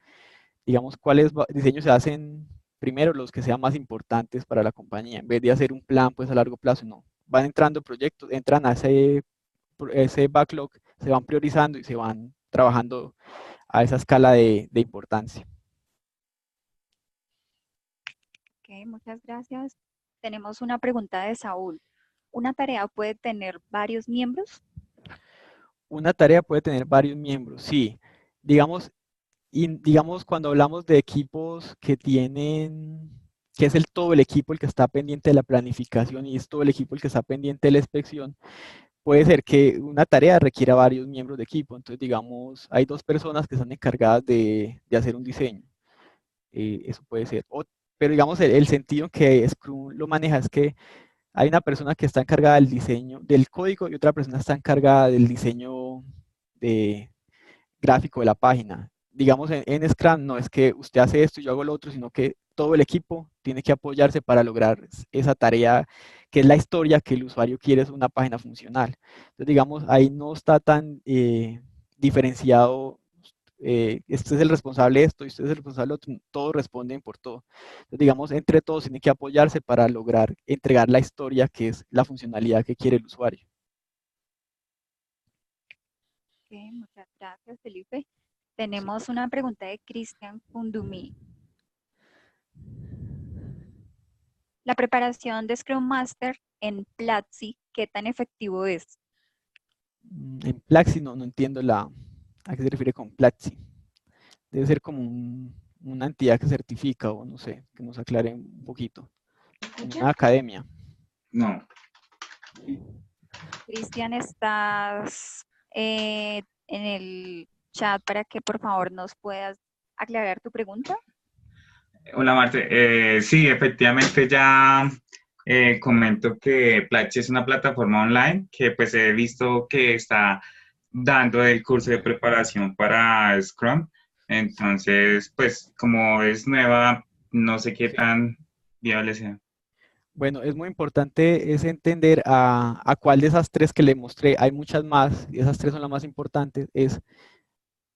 S2: digamos, cuáles diseños se hacen primero, los que sean más importantes para la compañía, en vez de hacer un plan pues a largo plazo, no. Van entrando proyectos, entran a ese backlog, se van priorizando y se van trabajando a esa escala de importancia.
S1: Ok, muchas gracias. Tenemos una pregunta de Saúl. ¿Una tarea puede tener varios miembros?
S2: Una tarea puede tener varios miembros, sí. Digamos, digamos cuando hablamos de equipos que es todo el equipo el que está pendiente de la planificación y es todo el equipo el que está pendiente de la inspección, puede ser que una tarea requiera varios miembros de equipo. Entonces, digamos, hay 2 personas que están encargadas de hacer un diseño. Eso puede ser. Pero digamos, el sentido que Scrum lo maneja es que hay una persona que está encargada del diseño del código y otra persona está encargada del diseño de, gráfico de la página. Digamos, en Scrum no es que usted hace esto y yo hago lo otro, sino que todo el equipo tiene que apoyarse para lograr esa tarea que es la historia que el usuario quiere, es una página funcional. Entonces, digamos, ahí no está tan diferenciado este es el responsable de esto y usted es el responsable de otro, todos responden por todo. Entonces, digamos, entre todos tienen que apoyarse para lograr entregar la historia que es la funcionalidad que quiere el usuario.
S1: Ok, muchas gracias, Felipe.
S2: Sí.
S1: Tenemos una pregunta de Cristian Kundumi. La preparación de Scrum Master en Platzi, ¿qué tan efectivo es?
S2: En Platzi no entiendo a qué se refiere con Platzi. Debe ser como una entidad que certifica o no sé, que nos aclare un poquito. Como
S1: ¿Escucha?
S2: una academia.
S3: No.
S1: Cristian, estás en el chat para que por favor nos puedas aclarar tu pregunta.
S3: Hola, Marte. Sí, efectivamente ya comento que Platzi es una plataforma online que pues he visto que está dando el curso de preparación para Scrum. Entonces, pues como es nueva, no sé qué
S2: Sí.
S3: tan viable sea.
S2: Bueno, es muy importante es entender a cuál de esas tres que le mostré, hay muchas más, y esas tres son las más importantes, es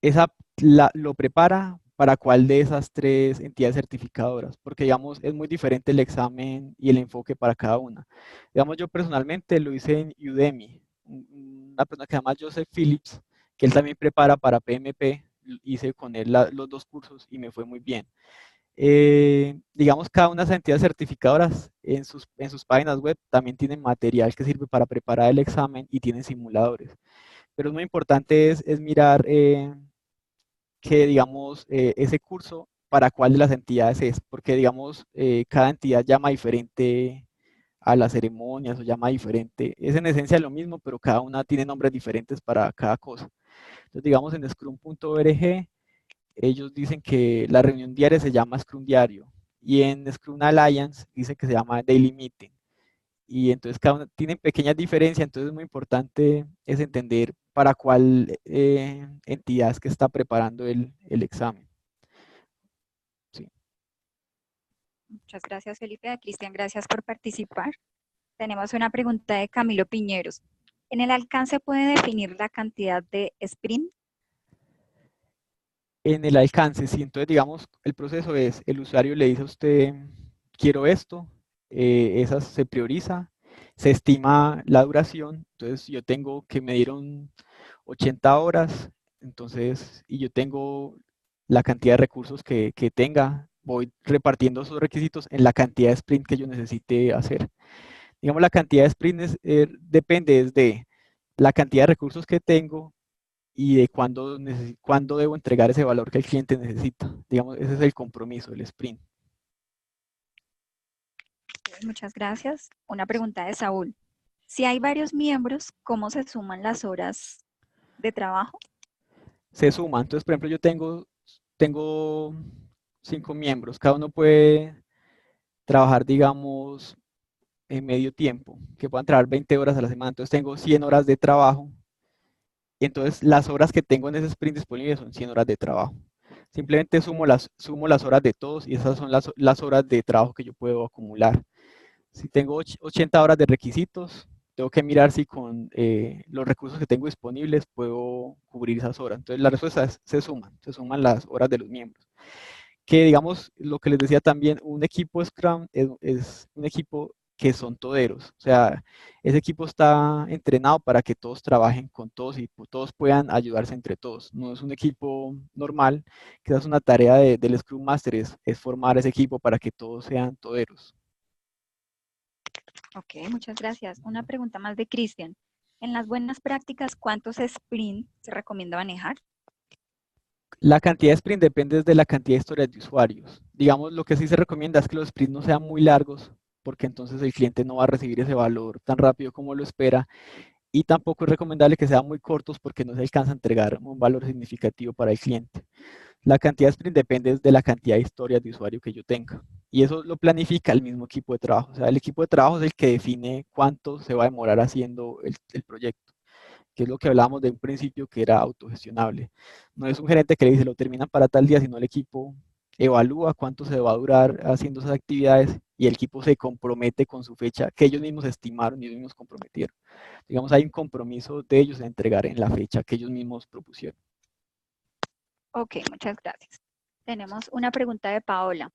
S2: esa lo prepara para cuál de esas tres entidades certificadoras, porque digamos es muy diferente el examen y el enfoque para cada una. Digamos, yo personalmente lo hice en Udemy, una persona que se llama Joseph Phillips, que él también prepara para PMP, hice con él los dos cursos y me fue muy bien. Digamos, cada una de esas entidades certificadoras en sus páginas web también tienen material que sirve para preparar el examen y tienen simuladores. Pero es muy importante es mirar que, digamos, ese curso para cuál de las entidades es, porque, digamos, cada entidad llama diferente a las ceremonias o llama diferente. Es en esencia lo mismo, pero cada una tiene nombres diferentes para cada cosa. Entonces, digamos, en scrum.org, ellos dicen que la reunión diaria se llama Scrum Diario y en Scrum Alliance dice que se llama Daily Meeting. Y entonces cada una tiene pequeñas diferencias, entonces es muy importante es entender para cuál entidad es que está preparando el examen. Sí.
S1: Muchas gracias, Felipe. Cristian, gracias por participar. Tenemos una pregunta de Camilo Piñeros. ¿En el alcance puede definir la cantidad de sprint?
S2: En el alcance, sí, entonces digamos, el proceso es, el usuario le dice a usted, quiero esto, esa se prioriza, se estima la duración, entonces yo tengo que me dieron 80 horas, entonces, y yo tengo la cantidad de recursos que tenga, voy repartiendo esos requisitos en la cantidad de sprint que yo necesite hacer. Digamos, la cantidad de sprint depende de la cantidad de recursos que tengo y de cuándo debo entregar ese valor que el cliente necesita. Digamos, ese es el compromiso, el sprint.
S1: Muchas gracias. Una pregunta de Saúl. Si hay varios miembros, ¿cómo se suman las horas de trabajo?
S2: Se suma. Entonces, por ejemplo, yo tengo 5 miembros. Cada uno puede trabajar, digamos, en medio tiempo, que puedan trabajar 20 horas a la semana. Entonces, tengo 100 horas de trabajo. Y entonces, las horas que tengo en ese sprint disponible son 100 horas de trabajo. Simplemente sumo las horas de todos y esas son las horas de trabajo que yo puedo acumular. Si tengo 80 horas de requisitos, tengo que mirar si con los recursos que tengo disponibles puedo cubrir esas horas. Entonces la respuesta es, se suman las horas de los miembros. Que digamos, lo que les decía también, un equipo Scrum es un equipo que son toderos. O sea, ese equipo está entrenado para que todos trabajen con todos y todos puedan ayudarse entre todos. No es un equipo normal, que es una tarea del Scrum Master, es formar ese equipo para que todos sean toderos.
S1: Ok, muchas gracias. Una pregunta más de Cristian. En las buenas prácticas, ¿cuántos sprint se recomienda manejar?
S2: La cantidad de sprint depende de la cantidad de historias de usuarios. Digamos, lo que sí se recomienda es que los sprints no sean muy largos, porque entonces el cliente no va a recibir ese valor tan rápido como lo espera. Y tampoco es recomendable que sean muy cortos porque no se alcanza a entregar un valor significativo para el cliente. La cantidad de sprint depende de la cantidad de historias de usuario que yo tenga. Y eso lo planifica el mismo equipo de trabajo. O sea, el equipo de trabajo es el que define cuánto se va a demorar haciendo el proyecto, que es lo que hablábamos de un principio que era autogestionable. No es un gerente que le dice lo terminan para tal día, sino el equipo evalúa cuánto se va a durar haciendo esas actividades y el equipo se compromete con su fecha que ellos mismos estimaron y ellos mismos comprometieron. Digamos, hay un compromiso de ellos de entregar en la fecha que ellos mismos propusieron.
S1: Ok, muchas gracias. Tenemos una pregunta de Paola.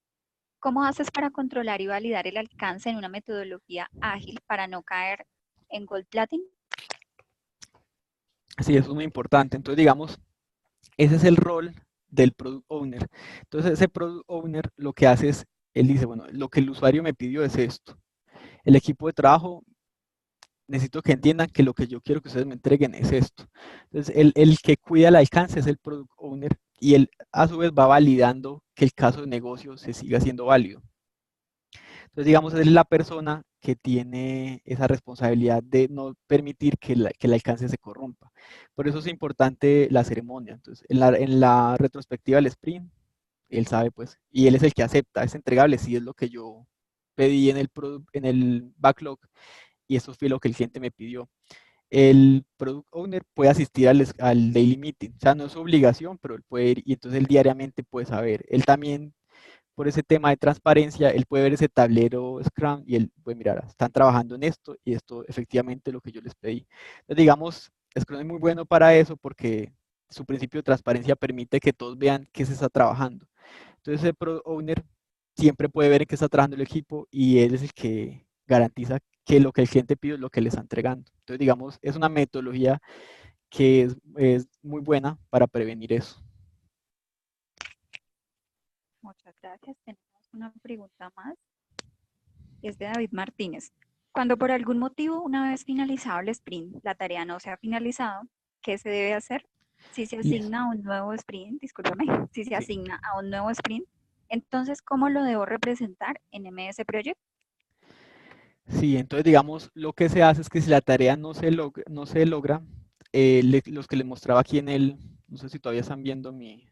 S1: ¿Cómo haces para controlar y validar el alcance en una metodología ágil para no caer en Gold Plating?
S2: Sí, eso es muy importante. Entonces, digamos, ese es el rol del Product Owner. Entonces, ese Product Owner lo que hace es, él dice, bueno, lo que el usuario me pidió es esto. El equipo de trabajo necesito que entiendan que lo que yo quiero que ustedes me entreguen es esto. Entonces, el que cuida el alcance es el Product Owner y él a su vez va validando que el caso de negocio se siga siendo válido. Entonces, digamos, él es la persona que tiene esa responsabilidad de no permitir que el alcance se corrompa. Por eso es importante la ceremonia. Entonces, en la retrospectiva del sprint, él sabe, pues, y él es el que acepta, es entregable, si es lo que yo pedí en el backlog, y eso fue lo que el cliente me pidió. El product owner puede asistir al daily meeting, o sea, no es su obligación, pero él puede ir y entonces él diariamente puede saber. Él también, por ese tema de transparencia, él puede ver ese tablero Scrum y él puede mirar, están trabajando en esto y esto efectivamente es lo que yo les pedí. Entonces, digamos, Scrum es muy bueno para eso porque su principio de transparencia permite que todos vean qué se está trabajando. Entonces, el product owner siempre puede ver en qué está trabajando el equipo y él es el que garantiza que lo que el cliente pide es lo que le está entregando. Entonces, digamos, es una metodología que es muy buena para prevenir eso.
S1: Muchas gracias. Tenemos una pregunta más. Es de David Martínez. Cuando por algún motivo, una vez finalizado el sprint, la tarea no se ha finalizado, ¿qué se debe hacer? Si se
S2: Listo.
S1: asigna a un nuevo sprint, discúlpame, si se
S2: Sí.
S1: asigna a un nuevo sprint, entonces, ¿cómo lo debo representar en MS Project?
S2: Sí, entonces digamos, lo que se hace es que si la tarea no se logra, los que les mostraba aquí no sé si todavía están viendo mi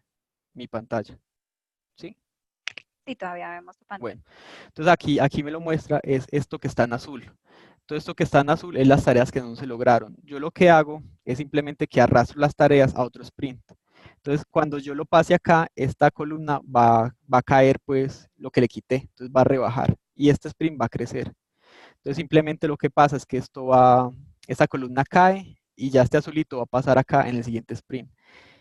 S2: pantalla, ¿sí?
S1: Sí, todavía vemos tu pantalla.
S2: Bueno, entonces aquí me lo muestra, es esto que está en azul. Todo esto que está en azul es las tareas que no se lograron. Yo lo que hago es simplemente que arrastro las tareas a otro sprint. Entonces, cuando yo lo pase acá, esta columna va a caer pues lo que le quité, entonces va a rebajar y este sprint va a crecer. Entonces, simplemente lo que pasa es que esta columna cae y ya este azulito va a pasar acá en el siguiente sprint.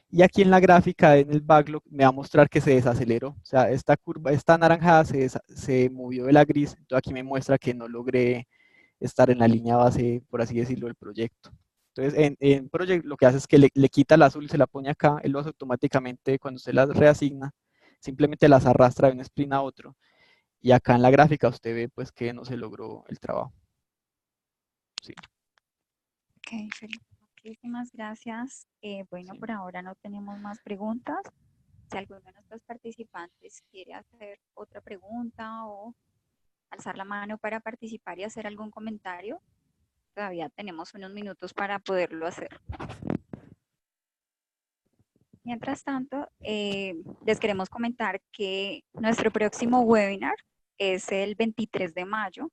S2: Y aquí en la gráfica, en el backlog, me va a mostrar que se desaceleró. O sea, esta curva, esta naranjada se movió de la gris. Entonces aquí me muestra que no logré estar en la línea base, por así decirlo, del proyecto. Entonces, en Project lo que hace es que le quita el azul y se la pone acá. Él lo hace automáticamente cuando usted las reasigna. Simplemente las arrastra de un sprint a otro. Y acá en la gráfica usted ve pues que no se logró el trabajo. Sí.
S1: Ok, Felipe, muchísimas gracias. Bueno,
S2: Sí.
S1: por ahora no tenemos más preguntas. Si alguno de nuestros participantes quiere hacer otra pregunta o alzar la mano para participar y hacer algún comentario, todavía tenemos unos minutos para poderlo hacer. Mientras tanto, les queremos comentar que nuestro próximo webinar es el 23 de mayo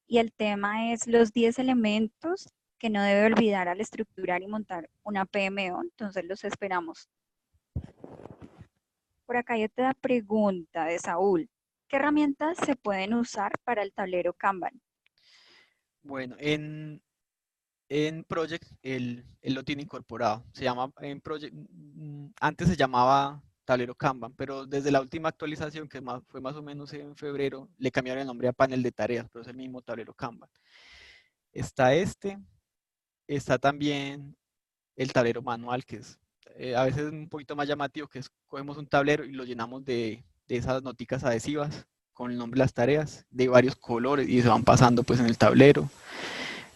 S1: y el tema es los 10 elementos que no debe olvidar al estructurar y montar una PMO. Entonces los esperamos. Por acá hay otra pregunta de Saúl. ¿Qué herramientas se pueden usar para el tablero Kanban?
S2: Bueno, en Project él lo tiene incorporado. Se llama en Project, antes se llamaba tablero Kanban, pero desde la última actualización, que fue más o menos en febrero, le cambiaron el nombre a panel de tareas, pero es el mismo tablero Kanban. Está está también el tablero manual, que es a veces un poquito más llamativo, que es cogemos un tablero y lo llenamos de esas noticas adhesivas con el nombre de las tareas, de varios colores, y se van pasando pues en el tablero.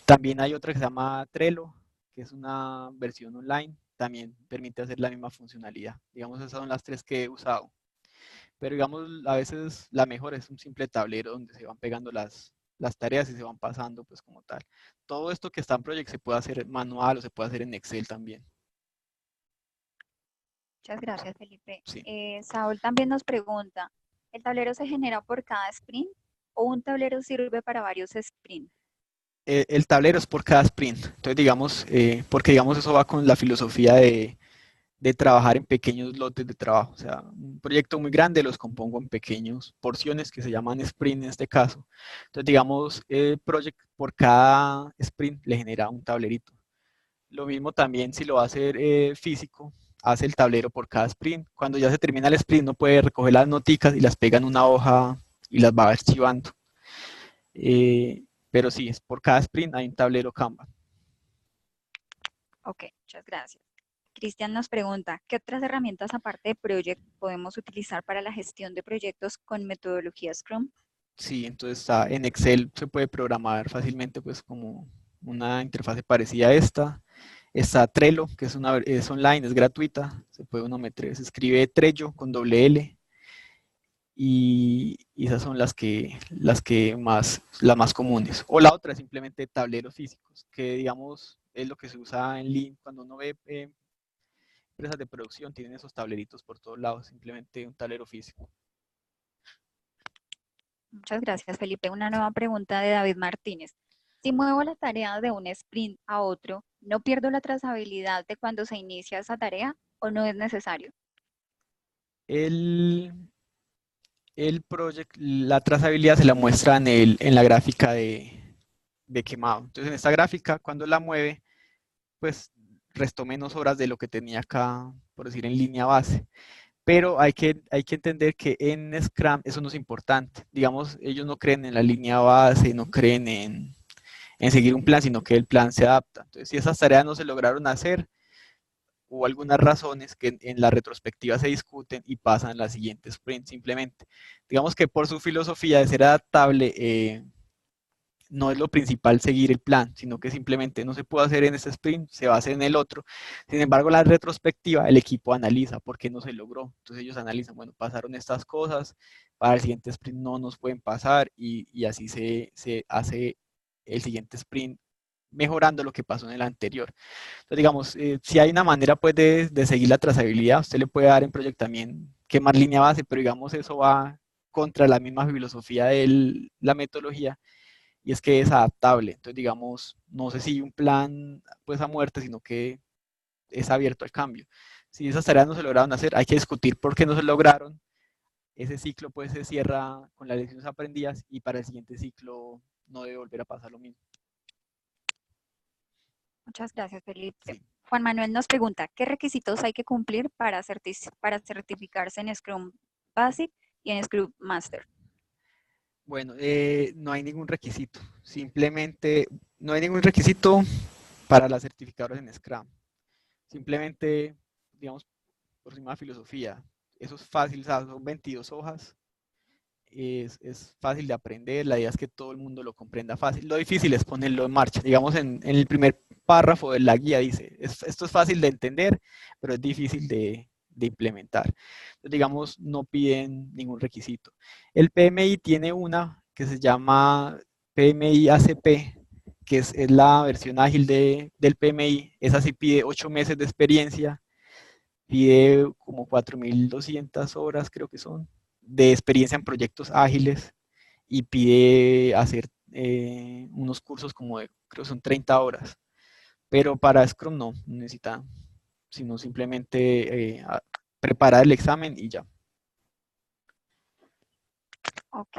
S2: También hay otra que se llama Trello, que es una versión online, también permite hacer la misma funcionalidad. Digamos, esas son las tres que he usado. Pero digamos, a veces la mejor es un simple tablero donde se van pegando las tareas y se van pasando pues como tal. Todo esto que está en Project se puede hacer manual o se puede hacer en Excel también.
S1: Muchas gracias, Felipe.
S2: Sí.
S1: Saúl también nos pregunta, ¿el tablero se genera por cada sprint o un tablero sirve para varios sprints?
S2: El tablero es por cada sprint. Entonces, digamos, porque digamos eso va con la filosofía de trabajar en pequeños lotes de trabajo. O sea, un proyecto muy grande los compongo en pequeñas porciones que se llaman sprint en este caso. Entonces, digamos, el project por cada sprint le genera un tablerito. Lo mismo también si lo va a hacer físico, hace el tablero por cada sprint. Cuando ya se termina el sprint, uno puede recoger las noticas y las pega en una hoja y las va archivando. Pero sí, es por cada sprint hay un tablero Kanban.
S1: Ok, muchas gracias. Cristian nos pregunta, ¿qué otras herramientas aparte de Project podemos utilizar para la gestión de proyectos con metodología Scrum?
S2: Sí, entonces en Excel se puede programar fácilmente pues como una interfase parecida a esta. Está Trello, que es online, es gratuita, se puede uno meter, se escribe Trello con doble L, y esas son las más comunes. O la otra es simplemente tableros físicos, que digamos es lo que se usa en Lean. Cuando uno ve empresas de producción, tienen esos tableritos por todos lados, simplemente un tablero físico.
S1: Muchas gracias, Felipe. Una nueva pregunta de David Martínez. Si muevo la tarea de un sprint a otro, ¿no pierdo la trazabilidad de cuando se inicia esa tarea o no es necesario?
S2: El project, la trazabilidad se la muestra en la gráfica de quemado. Entonces, en esta gráfica, cuando la mueve, pues restó menos horas de lo que tenía acá, por decir, en línea base. Pero hay que entender que en Scrum eso no es importante. Digamos, ellos no creen en la línea base, no creen en seguir un plan, sino que el plan se adapta. Entonces, si esas tareas no se lograron hacer, hubo algunas razones que en la retrospectiva se discuten y pasan a la siguiente sprint simplemente. Digamos que por su filosofía de ser adaptable, no es lo principal seguir el plan, sino que simplemente no se puede hacer en este sprint, se va a hacer en el otro. Sin embargo, la retrospectiva, el equipo analiza por qué no se logró. Entonces ellos analizan, bueno, pasaron estas cosas, para el siguiente sprint no nos pueden pasar, y así se hace el siguiente sprint mejorando lo que pasó en el anterior. Entonces, digamos, si hay una manera pues de seguir la trazabilidad, usted le puede dar en Project también quemar línea base, pero digamos eso va contra la misma filosofía de la metodología, y es que es adaptable. Entonces, digamos, no se sigue un plan pues a muerte, sino que es abierto al cambio. Si esas tareas no se lograron hacer, hay que discutir por qué no se lograron. Ese ciclo pues se cierra con las lecciones aprendidas, y para el siguiente ciclo no debe volver a pasar lo mismo.
S1: Muchas gracias, Felipe.
S2: Sí.
S1: Juan Manuel nos pregunta, ¿qué requisitos hay que cumplir para certificarse en Scrum Basic y en Scrum Master?
S2: Bueno, no hay ningún requisito. Simplemente no hay ningún requisito para las certificadoras en Scrum. Simplemente, digamos, por encima de filosofía. Eso es fácil, o sea, son 22 hojas. Es fácil de aprender, la idea es que todo el mundo lo comprenda fácil. Lo difícil es ponerlo en marcha. Digamos, en el primer párrafo de la guía dice, esto es fácil de entender, pero es difícil de implementar. Entonces, digamos, no piden ningún requisito. El PMI tiene una que se llama PMI ACP, que es la versión ágil del PMI. Esa sí pide 8 meses de experiencia, pide como 4.200 horas, creo que son, de experiencia en proyectos ágiles, y pide hacer unos cursos como de, creo que son 30 horas. Pero para Scrum no necesita, sino simplemente preparar el examen y ya.
S1: Ok,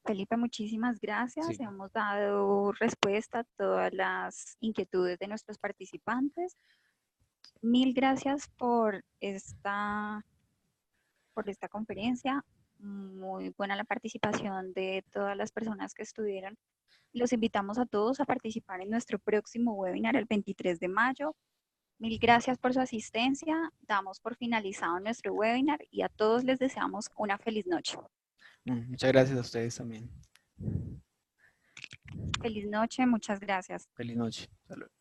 S1: Felipe, muchísimas gracias.
S2: Sí.
S1: Hemos dado respuesta a todas las inquietudes de nuestros participantes. Mil gracias por esta conferencia. Muy buena la participación de todas las personas que estuvieron. Los invitamos a todos a participar en nuestro próximo webinar el 23 de mayo. Mil gracias por su asistencia. Damos por finalizado nuestro webinar y a todos les deseamos una feliz noche.
S2: Muchas gracias a ustedes también.
S1: Feliz noche, muchas gracias.
S2: Feliz noche. Hasta luego.